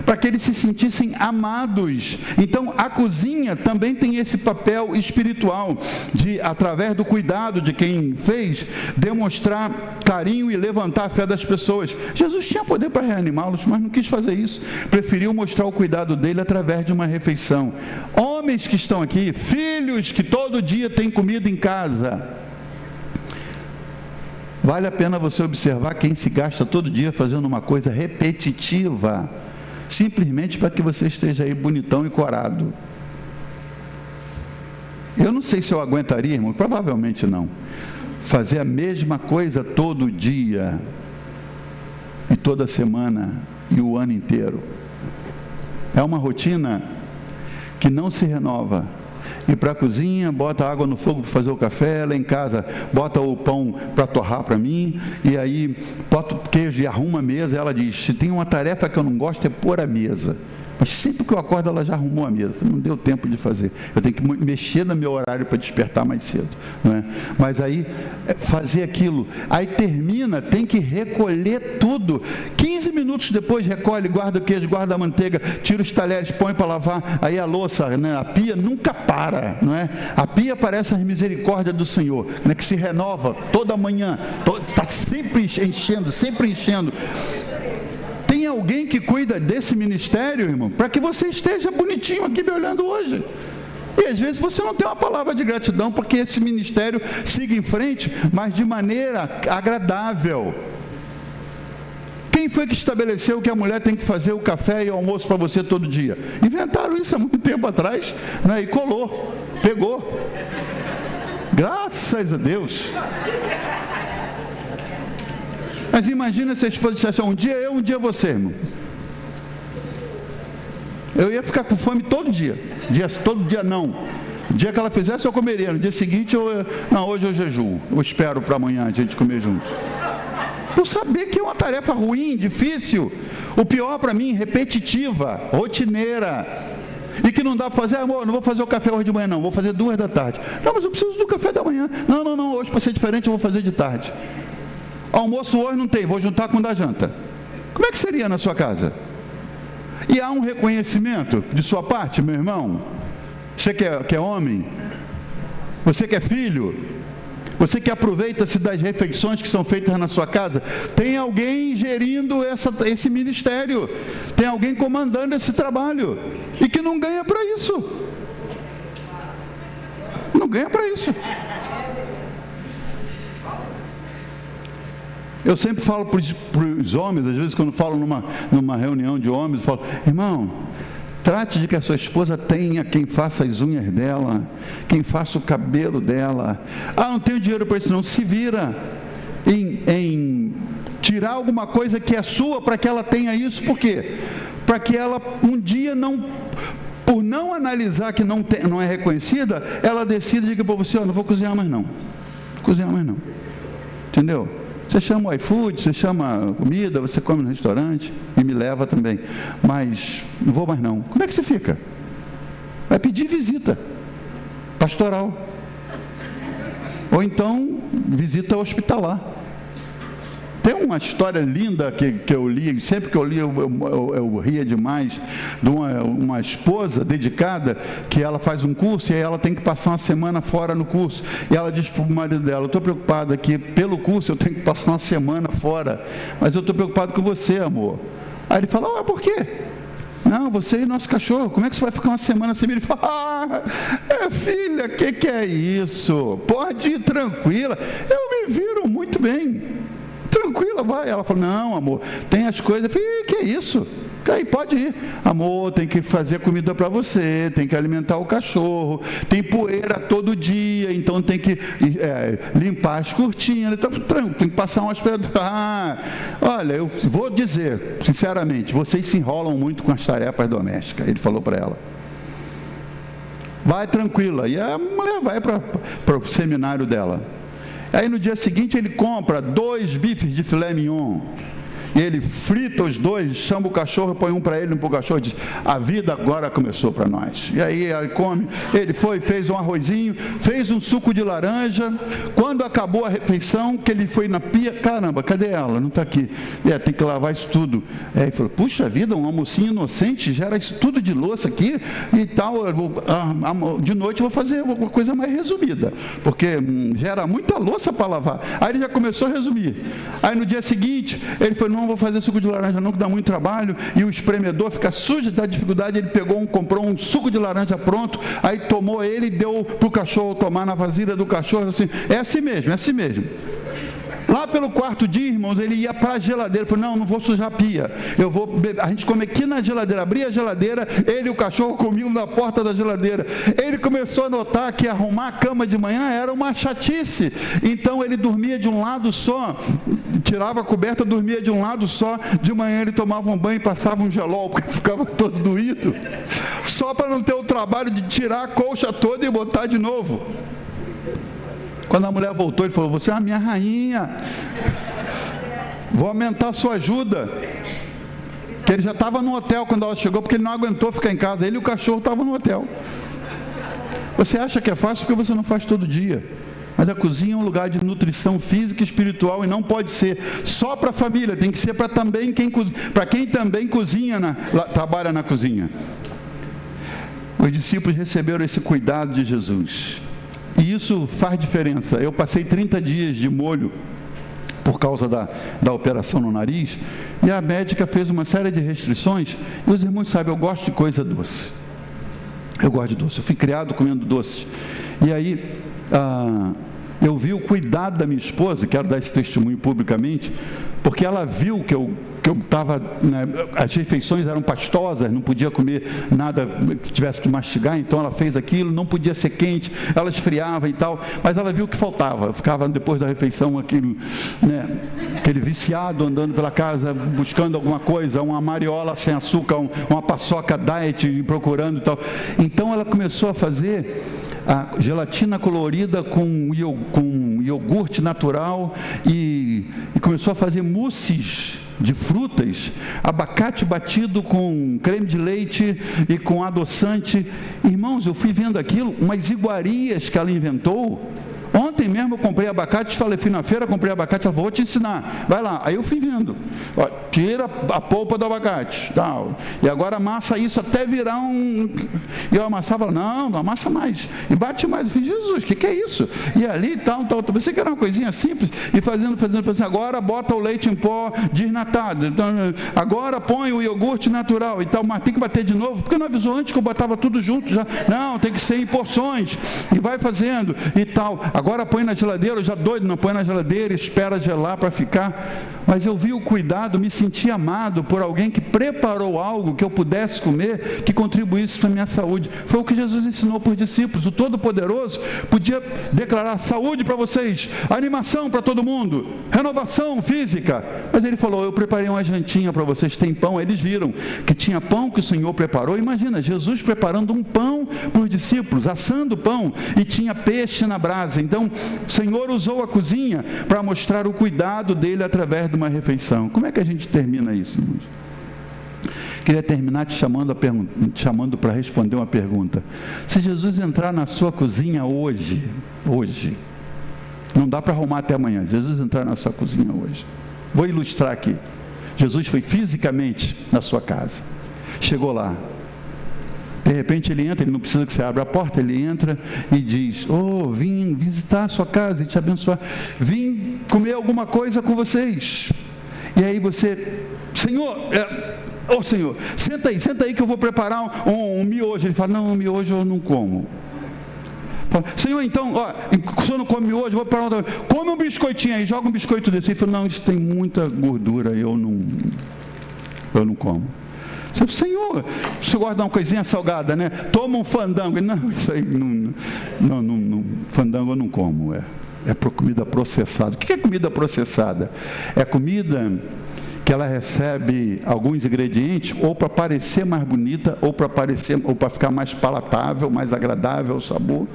para que eles se sentissem amados. Então a cozinha também tem esse papel espiritual, de, através do cuidado de quem fez, demonstrar carinho e levantar a fé das pessoas. Jesus tinha poder para reanimá-los, mas não quis fazer isso, preferiu mostrar o cuidado dele através de uma refeição. Homens que estão aqui, filhos que todo dia têm comida em casa, vale a pena você observar quem se gasta todo dia fazendo uma coisa repetitiva, simplesmente para que você esteja aí bonitão e corado. Eu não sei se eu aguentaria, irmão, provavelmente não, fazer a mesma coisa todo dia, e toda semana, e o ano inteiro. É uma rotina que não se renova. Ir para a cozinha, bota água no fogo para fazer o café, lá em casa bota o pão para torrar para mim, e aí bota o queijo e arruma a mesa. Ela diz, se tem uma tarefa que eu não gosto é pôr a mesa, mas sempre que eu acordo ela já arrumou a mesa. Não deu tempo de fazer, eu tenho que mexer no meu horário para despertar mais cedo, não é? Mas aí fazer aquilo, aí termina, tem que recolher tudo, 15 minutos depois recolhe, guarda o queijo, guarda a manteiga, tira os talheres, põe para lavar. Aí a louça, né, a pia nunca para, não é? A pia parece a misericórdia do Senhor, né, que se renova toda manhã, está sempre enchendo, sempre enchendo. Tem alguém que cuida desse ministério, irmão, para que você esteja bonitinho aqui me olhando hoje. E às vezes você não tem uma palavra de gratidão porque esse ministério siga em frente, mas de maneira agradável. Quem foi que estabeleceu que a mulher tem que fazer o café e o almoço para você todo dia? Inventaram isso há muito tempo atrás, né? E colou, pegou. Graças a Deus. Mas imagina se a esposa dissesse, um dia eu, um dia você, irmão. Eu ia ficar com fome todo dia. Todo dia não. O dia que ela fizesse eu comeria. No dia seguinte, não, hoje eu jejuo. Eu espero para amanhã a gente comer junto. Por saber que é uma tarefa ruim, difícil. O pior para mim, repetitiva, rotineira. E que não dá para fazer, amor, não vou fazer o café hoje de manhã não, vou fazer 2 da tarde. Não, mas eu preciso do café da manhã. Não, hoje para ser diferente eu vou fazer de tarde. Almoço hoje não tem, vou juntar com o da janta. Como é que seria na sua casa? E há um reconhecimento de sua parte, meu irmão? Você que é homem? Você que é filho? Você que aproveita-se das refeições que são feitas na sua casa? Tem alguém gerindo esse ministério. Tem alguém comandando esse trabalho. E que não ganha para isso. Não ganha para isso. Eu sempre falo para os homens, às vezes quando falo numa reunião de homens, eu falo, irmão, trate de que a sua esposa tenha quem faça as unhas dela, quem faça o cabelo dela. Não tenho dinheiro para isso não. Se vira em tirar alguma coisa que é sua para que ela tenha isso. Por quê? Para que ela um dia por não analisar que não é reconhecida, ela decida e diga para você, não vou cozinhar mais não. Vou cozinhar mais não. Entendeu? Você chama o iFood, você chama comida, você come no restaurante e me leva também. Mas não vou mais não. Como é que você fica? Vai pedir visita pastoral. Ou então visita hospitalar. Tem uma história linda que eu li, sempre que eu li eu ria demais, de uma esposa dedicada, que ela faz um curso e aí ela tem que passar uma semana fora no curso. E ela diz para o marido dela, eu estou preocupada que pelo curso eu tenho que passar uma semana fora, mas eu estou preocupado com você, amor. Aí ele fala, por quê? Não, você e nosso cachorro, como é que você vai ficar uma semana sem mim? Ele fala, filha, que é isso? Pode ir tranquila, eu me viro muito bem. Tranquila, vai. Ela falou, não, amor, tem as coisas. Eu falei, que é isso? Aí pode ir. Amor, tem que fazer comida para você, tem que alimentar o cachorro, tem poeira todo dia, então tem que limpar as cortinas, então, tem que passar um aspirador. Olha, eu vou dizer, sinceramente, vocês se enrolam muito com as tarefas domésticas. Ele falou para ela. Vai tranquila. E a mulher vai para o seminário dela. Aí no dia seguinte ele compra 2 bifes de filé mignon. E ele frita os 2, chama o cachorro, põe um para ele, um para o cachorro e diz, a vida agora começou para nós. E aí ele come, ele foi, fez um arrozinho, fez um suco de laranja. Quando acabou a refeição, que ele foi na pia, caramba, cadê ela? Não está aqui. Tem que lavar isso tudo. Aí ele falou, puxa vida, um almocinho inocente, gera isso tudo de louça aqui e tal. De noite eu vou fazer uma coisa mais resumida, porque gera muita louça para lavar. Aí ele já começou a resumir. Aí no dia seguinte, ele foi, não vou fazer suco de laranja não, que dá muito trabalho, e o espremedor fica sujo, dá dificuldade. Ele comprou um suco de laranja pronto, aí tomou ele e deu para o cachorro tomar na vasilha do cachorro, assim, é assim mesmo. Lá pelo 4º dia, irmãos, ele ia para a geladeira, falou, não vou sujar a pia, eu vou beber. A gente come aqui na geladeira, abria a geladeira, ele e o cachorro comiam na porta da geladeira. Ele começou a notar que arrumar a cama de manhã era uma chatice, então ele dormia de um lado só, tirava a coberta, dormia de um lado só, de manhã ele tomava um banho e passava um gelol, porque ficava todo doído, só para não ter o trabalho de tirar a colcha toda e botar de novo. Quando a mulher voltou, ele falou, você é a minha rainha, vou aumentar a sua ajuda. Que ele já estava no hotel quando ela chegou, porque ele não aguentou ficar em casa, ele e o cachorro estavam no hotel. Você acha que é fácil porque você não faz todo dia. Mas a cozinha é um lugar de nutrição física e espiritual, e não pode ser só para a família, tem que ser para quem também cozinha, trabalha na cozinha. Os discípulos receberam esse cuidado de Jesus. E isso faz diferença. Eu passei 30 dias de molho por causa da operação no nariz, e a médica fez uma série de restrições, e os irmãos sabem, eu gosto de coisa doce. Eu gosto de doce, eu fui criado comendo doce. E aí, eu vi o cuidado da minha esposa, quero dar esse testemunho publicamente, porque ela viu que eu estava, as refeições eram pastosas, não podia comer nada que tivesse que mastigar, então ela fez aquilo, não podia ser quente, ela esfriava e tal, mas ela viu que faltava. Eu ficava depois da refeição aquele viciado andando pela casa, buscando alguma coisa, uma mariola sem açúcar, uma paçoca diet, procurando e tal. Então ela começou a fazer a gelatina colorida com iogurte natural e começou a fazer mousses de frutas, abacate batido com creme de leite e com adoçante. Irmãos, eu fui vendo aquilo, umas iguarias que ela inventou. Ontem mesmo eu comprei abacate, fui na feira, comprei abacate, ela falou, vou te ensinar, vai lá. Aí eu fui vendo, ó, tira a polpa do abacate, tal, e agora amassa isso até virar um... E eu amassava, não amassa mais, e bate mais. Eu falei, Jesus, o que é isso? E ali, tal, você quer uma coisinha simples, e fazendo, agora bota o leite em pó desnatado, então, agora põe o iogurte natural e tal, mas tem que bater de novo, porque não avisou antes que eu botava tudo junto, já, não, tem que ser em porções, e vai fazendo, e tal. Agora põe na geladeira, eu já doido, não põe na geladeira, espera gelar para ficar. Mas eu vi o cuidado, me senti amado por alguém que preparou algo que eu pudesse comer, que contribuísse para a minha saúde. Foi o que Jesus ensinou para os discípulos. O Todo-Poderoso podia declarar saúde para vocês, animação para todo mundo, renovação física. Mas ele falou, eu preparei uma jantinha para vocês, tem pão. Eles viram que tinha pão que o Senhor preparou. Imagina, Jesus preparando um pão para os discípulos, assando pão, e tinha peixe na brasa. Então, o Senhor usou a cozinha para mostrar o cuidado dele através de uma refeição. Como é que a gente termina isso, irmãos? Queria terminar te chamando para responder uma pergunta. Se Jesus entrar na sua cozinha hoje, não dá para arrumar até amanhã, Jesus entrar na sua cozinha hoje. Vou ilustrar aqui. Jesus foi fisicamente na sua casa. Chegou lá. De repente ele entra, ele não precisa que você abra a porta, ele entra e diz, vim visitar a sua casa e te abençoar, vim comer alguma coisa com vocês. E aí você, Senhor, senta aí que eu vou preparar um miojo. Ele fala, não, miojo eu não como. Fala, Senhor, então, se o senhor não come miojo, eu vou preparar outra. Come um biscoitinho aí, joga um biscoito desse. Ele fala, não, isso tem muita gordura, eu não como. Senhor, você gosta de uma coisinha salgada, né? Toma um fandango. Não, isso aí não, fandango eu não como. É comida processada. O que é comida processada? É comida que ela recebe alguns ingredientes ou para parecer mais bonita, ou para ficar mais palatável, mais agradável o sabor,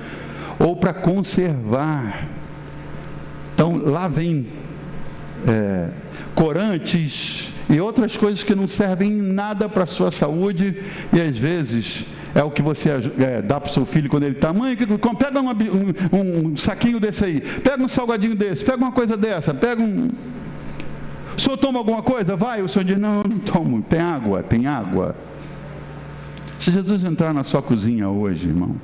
ou para conservar. Então lá vem corantes e outras coisas que não servem em nada para a sua saúde, e às vezes é o que você dá para o seu filho quando ele está, mãe, pega um saquinho desse aí, pega um salgadinho desse, pega uma coisa dessa, o senhor toma alguma coisa? Vai, o senhor diz, não, eu não tomo, tem água. Se Jesus entrar na sua cozinha hoje, irmão,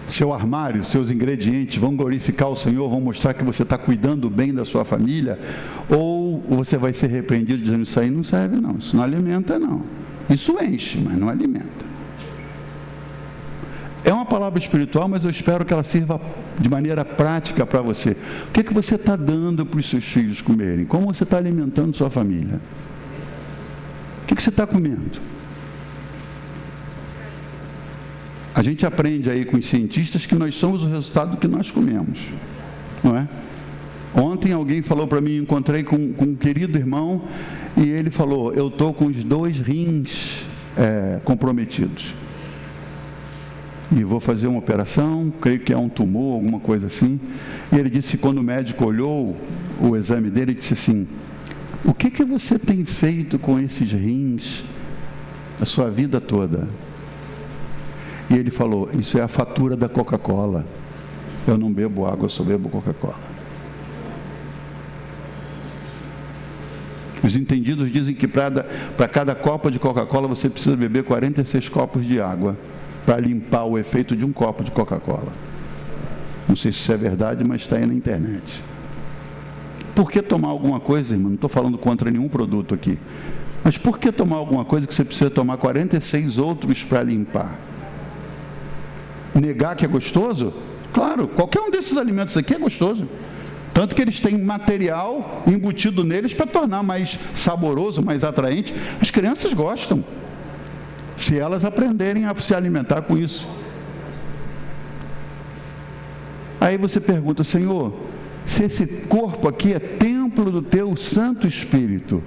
seu armário, seus ingredientes vão glorificar o Senhor, vão mostrar que você está cuidando bem da sua família, ou você vai ser repreendido dizendo, isso aí não serve não, isso não alimenta não, isso enche, mas não alimenta. É uma palavra espiritual, mas eu espero que ela sirva de maneira prática para você. O que você está dando para os seus filhos comerem? Como você está alimentando sua família? O que você está comendo? A gente aprende aí com os cientistas que nós somos o resultado do que nós comemos, não é? Ontem alguém falou para mim, encontrei com um querido irmão, e ele falou, eu estou com os 2 rins comprometidos. E vou fazer uma operação, creio que é um tumor, alguma coisa assim. E ele disse, quando o médico olhou o exame dele, ele disse assim, o que você tem feito com esses rins a sua vida toda? E ele falou, isso é a fatura da Coca-Cola. Eu não bebo água, eu só bebo Coca-Cola. Os entendidos dizem que para cada copo de Coca-Cola você precisa beber 46 copos de água para limpar o efeito de um copo de Coca-Cola. Não sei se isso é verdade, mas está aí na internet. Por que tomar alguma coisa, irmão? Não estou falando contra nenhum produto aqui. Mas por que tomar alguma coisa que você precisa tomar 46 outros para limpar? Negar que é gostoso? Claro, qualquer um desses alimentos aqui é gostoso. Tanto que eles têm material embutido neles para tornar mais saboroso, mais atraente. As crianças gostam, se elas aprenderem a se alimentar com isso. Aí você pergunta, Senhor, se esse corpo aqui é templo do teu Santo Espírito,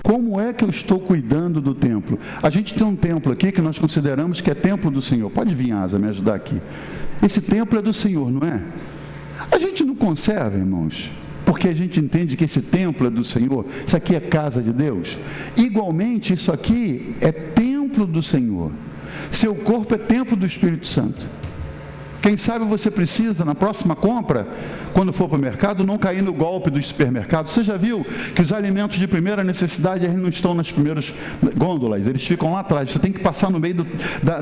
como é que eu estou cuidando do templo? A gente tem um templo aqui que nós consideramos que é templo do Senhor. Pode vir, Asa, me ajudar aqui. Esse templo é do Senhor, não é? A gente não conserva, irmãos, porque a gente entende que esse templo é do Senhor, isso aqui é casa de Deus. Igualmente, isso aqui é templo do Senhor. Seu corpo é templo do Espírito Santo. Quem sabe você precisa, na próxima compra, quando for para o mercado, não cair no golpe dos supermercados. Você já viu que os alimentos de primeira necessidade, eles não estão nas primeiras gôndolas, eles ficam lá atrás. Você tem que passar no meio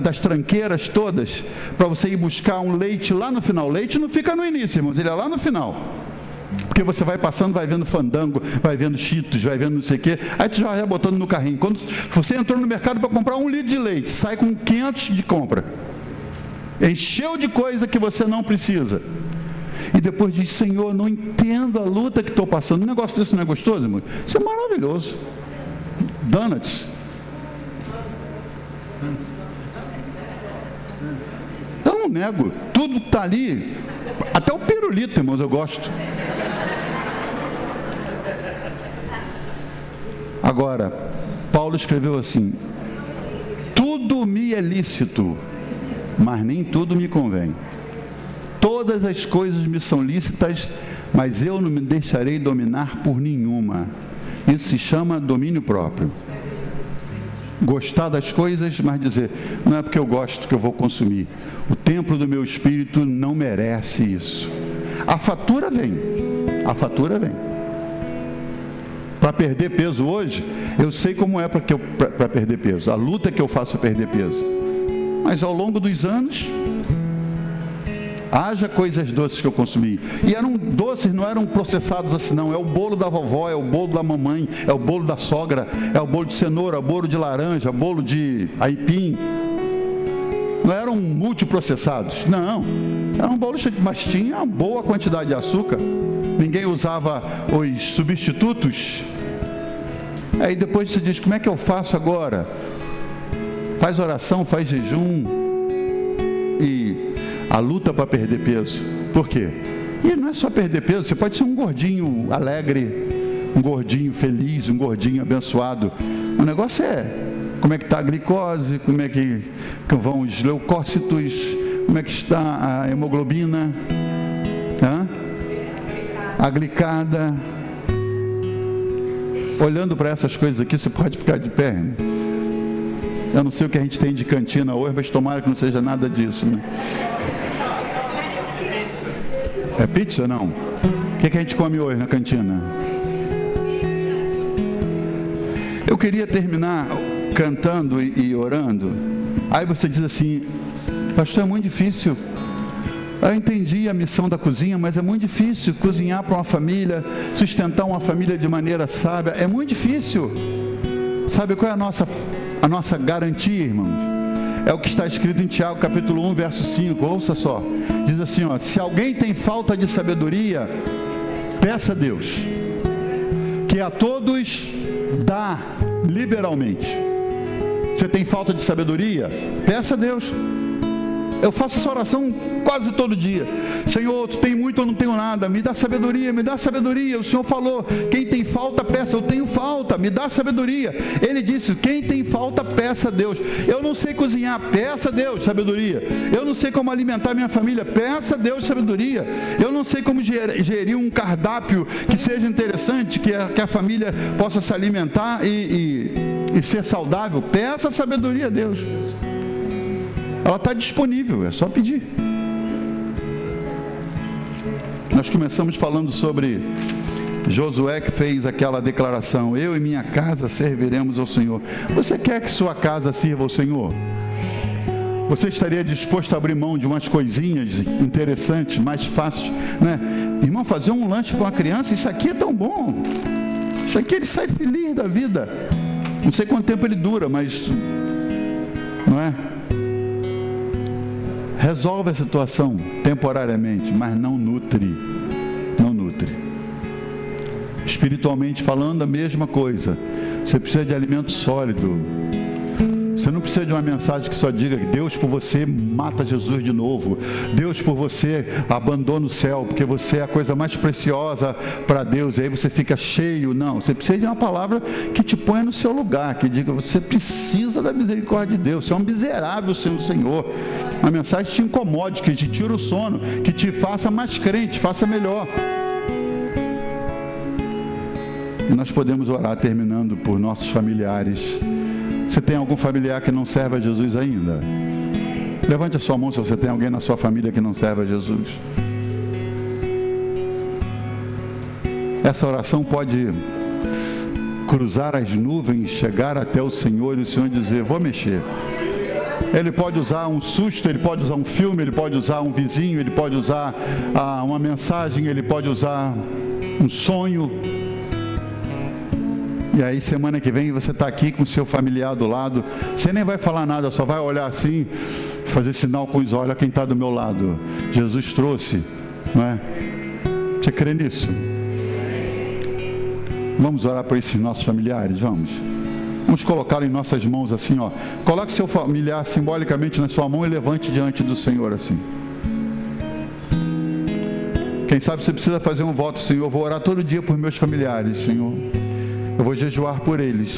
das tranqueiras todas, para você ir buscar um leite lá no final. O leite não fica no início, irmãos, ele é lá no final. Porque você vai passando, vai vendo Fandango, vai vendo Cheetos, vai vendo não sei o quê, aí tu já vai botando no carrinho. Quando você entrou no mercado para comprar 1 litro de leite, sai com 500 de compra. Encheu de coisa que você não precisa. E depois diz: Senhor, não entendo a luta que estou passando. Um negócio desse não é gostoso, irmão? Isso é maravilhoso. Donuts. Eu não nego. Tudo está ali. Até o pirulito, irmãos, eu gosto. Agora, Paulo escreveu assim: tudo me é lícito, mas nem tudo me convém. Todas as coisas me são lícitas, mas eu não me deixarei dominar por nenhuma. Isso se chama domínio próprio. Gostar das coisas, mas dizer: não é porque eu gosto que eu vou consumir. O templo do meu espírito não merece isso. A fatura vem. A fatura vem. Para perder peso hoje, eu sei como é para perder peso. A luta que eu faço para perder peso. Mas ao longo dos anos, haja coisas doces que eu consumi. E eram doces, não eram processados assim não. É o bolo da vovó, é o bolo da mamãe, é o bolo da sogra, é o bolo de cenoura, bolo de laranja, bolo de aipim. Não eram multiprocessados, não. Era um bolo cheio, mas tinha uma boa quantidade de açúcar. Ninguém usava os substitutos. Aí depois você diz: como é que eu faço agora? Faz oração, faz jejum. E a luta para perder peso. Por quê? E não é só perder peso, você pode ser um gordinho alegre, um gordinho feliz, um gordinho abençoado. O negócio é como é que está a glicose, como é que vão os leucócitos, como é que está a hemoglobina, a glicada. Olhando para essas coisas aqui, você pode ficar de pé. Eu não sei o que a gente tem de cantina hoje, mas tomara que não seja nada disso, né? É pizza, não? O que a gente come hoje na cantina? Eu queria terminar cantando e orando. Aí você diz assim: pastor, é muito difícil. Eu entendi a missão da cozinha, mas é muito difícil cozinhar para uma família, sustentar uma família de maneira sábia. É muito difícil. Sabe qual é a nossa garantia, irmãos? É o que está escrito em Tiago, capítulo 1, verso 5. Ouça só. Diz assim, ó: se alguém tem falta de sabedoria, peça a Deus, que a todos dá liberalmente. Você tem falta de sabedoria? Peça a Deus. Eu faço essa oração quase todo dia. Senhor, tu tem muito, eu não tenho nada. Me dá sabedoria, me dá sabedoria. O Senhor falou: quem tem falta, peça. Eu tenho falta, me dá sabedoria. Ele disse: quem tem falta, peça a Deus. Eu não sei cozinhar, peça a Deus sabedoria. Eu não sei como alimentar minha família, peça a Deus sabedoria. Eu não sei como gerir um cardápio que seja interessante, que a família possa se alimentar e ser saudável. Peça a sabedoria a Deus. Ela está disponível, é só pedir. Nós começamos falando sobre Josué, que fez aquela declaração: eu e minha casa serviremos ao Senhor. Você quer que sua casa sirva ao Senhor? Você estaria disposto a abrir mão de umas coisinhas interessantes, mais fáceis, né? Irmão, fazer um lanche com a criança, isso aqui é tão bom. Isso aqui ele sai feliz da vida. Não sei quanto tempo ele dura, mas não é? Resolve a situação temporariamente, mas não nutre. Não nutre. Espiritualmente falando, a mesma coisa. Você precisa de alimento sólido. Você não precisa de uma mensagem que só diga que Deus por você mata Jesus de novo. Deus por você abandona o céu, porque você é a coisa mais preciosa para Deus. E aí você fica cheio. Não, você precisa de uma palavra que te ponha no seu lugar, que diga, você precisa da misericórdia de Deus. Você é um miserável sem o Senhor. Uma mensagem que te incomode, que te tira o sono, que te faça mais crente, faça melhor. E nós podemos orar terminando por nossos familiares. Você tem algum familiar que não serve a Jesus ainda? Levante a sua mão se você tem alguém na sua família que não serve a Jesus. Essa oração pode cruzar as nuvens, chegar até o Senhor e o Senhor dizer, vou mexer. Ele pode usar um susto, ele pode usar um filme, ele pode usar um vizinho, ele pode usar uma mensagem, ele pode usar um sonho. E aí semana que vem você está aqui com o seu familiar do lado, você nem vai falar nada, só vai olhar assim, fazer sinal com os olhos, olha quem está do meu lado. Jesus trouxe, não é? Você crê nisso? Vamos orar por esses nossos familiares, vamos. Vamos colocá-lo em nossas mãos assim, ó. Coloque seu familiar simbolicamente na sua mão e levante diante do Senhor assim. Quem sabe você precisa fazer um voto, Senhor, eu vou orar todo dia por meus familiares, Senhor. Eu vou jejuar por eles.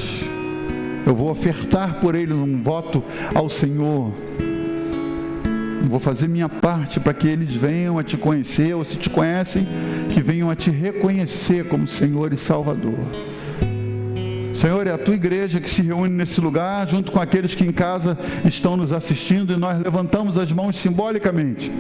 Eu vou ofertar por eles um voto ao Senhor. Eu vou fazer minha parte para que eles venham a te conhecer, ou se te conhecem, que venham a te reconhecer como Senhor e Salvador. Senhor, é a tua igreja que se reúne nesse lugar, junto com aqueles que em casa estão nos assistindo, e nós levantamos as mãos simbolicamente.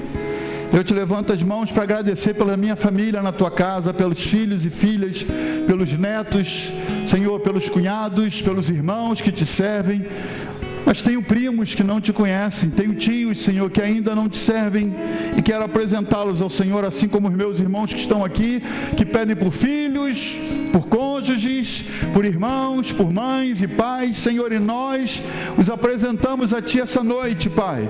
Eu te levanto as mãos para agradecer pela minha família na tua casa, pelos filhos e filhas, pelos netos, Senhor, pelos cunhados, pelos irmãos que te servem. Mas tenho primos que não te conhecem, tenho tios, Senhor, que ainda não te servem, e quero apresentá-los ao Senhor, assim como os meus irmãos que estão aqui, que pedem por filhos, por cônjuges, por irmãos, por mães e pais, Senhor, e nós os apresentamos a Ti essa noite, Pai.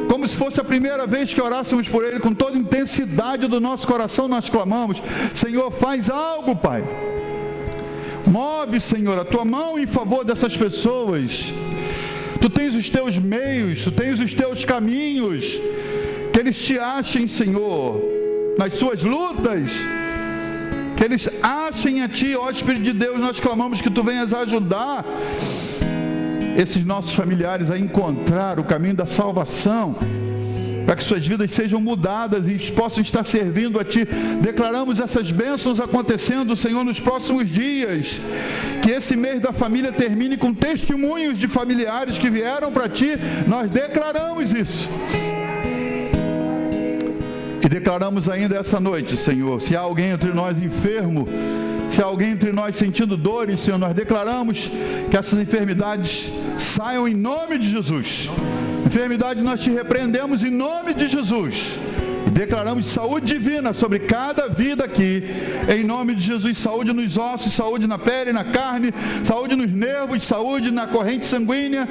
Como se fosse a primeira vez que orássemos por ele, com toda a intensidade do nosso coração, nós clamamos, Senhor, faz algo, Pai. Move, Senhor, a Tua mão em favor dessas pessoas. Tu tens os Teus meios, Tu tens os Teus caminhos, que eles te achem, Senhor, nas suas lutas, que eles achem a Ti, ó Espírito de Deus, nós clamamos que Tu venhas ajudar esses nossos familiares a encontrar o caminho da salvação, para que suas vidas sejam mudadas e possam estar servindo a Ti. Declaramos essas bênçãos acontecendo, Senhor, nos próximos dias. Que esse mês da família termine com testemunhos de familiares que vieram para Ti. Nós declaramos isso. E declaramos ainda essa noite, Senhor, se há alguém entre nós enfermo, se há alguém entre nós sentindo dores, Senhor, nós declaramos que essas enfermidades saiam em nome de Jesus. Enfermidade nós te repreendemos em nome de Jesus. E declaramos saúde divina sobre cada vida aqui. Em nome de Jesus, saúde nos ossos, saúde na pele, na carne, saúde nos nervos, saúde na corrente sanguínea,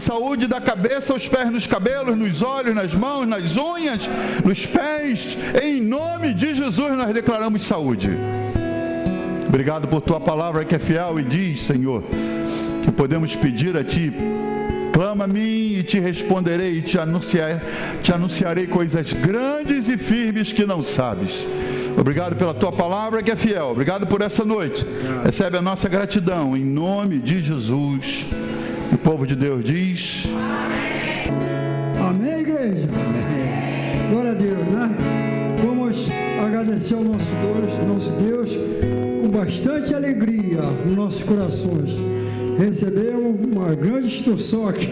saúde da cabeça aos pés, nos cabelos, nos olhos, nas mãos, nas unhas, nos pés. Em nome de Jesus nós declaramos saúde. Obrigado por Tua palavra que é fiel e diz, Senhor, que podemos pedir a Ti, clama a mim e te responderei e te anunciarei coisas grandes e firmes que não sabes. Obrigado pela Tua palavra que é fiel, obrigado por essa noite. Recebe a nossa gratidão em nome de Jesus. E o povo de Deus diz: Amém, igreja? Amém. Glória a Deus, né? Vamos agradecer ao nosso Deus com bastante alegria nos nossos corações. Recebemos uma grande instrução aqui,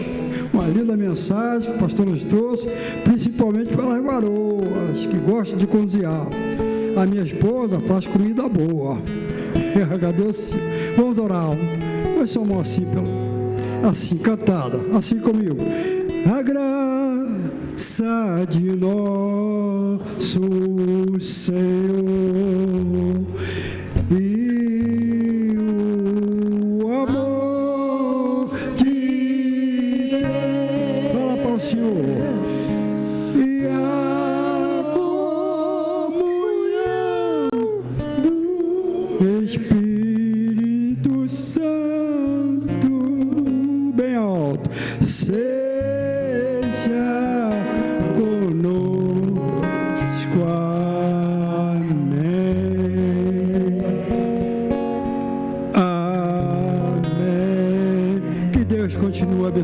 uma linda mensagem que o pastor nos trouxe, principalmente para as varoas que gostam de cozinhar. A minha esposa faz comida boa. Eu agradeço. Vamos orar. Põe sua mão assim, cantada, assim comigo. A graça de nosso Senhor e o amor de Deus. Fala para o Senhor. E a comunhão do Espírito Santo, bem alto,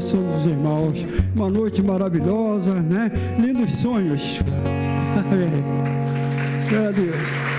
bênção dos irmãos. Uma noite maravilhosa, né? Lindos sonhos. Amém. Glória a Deus.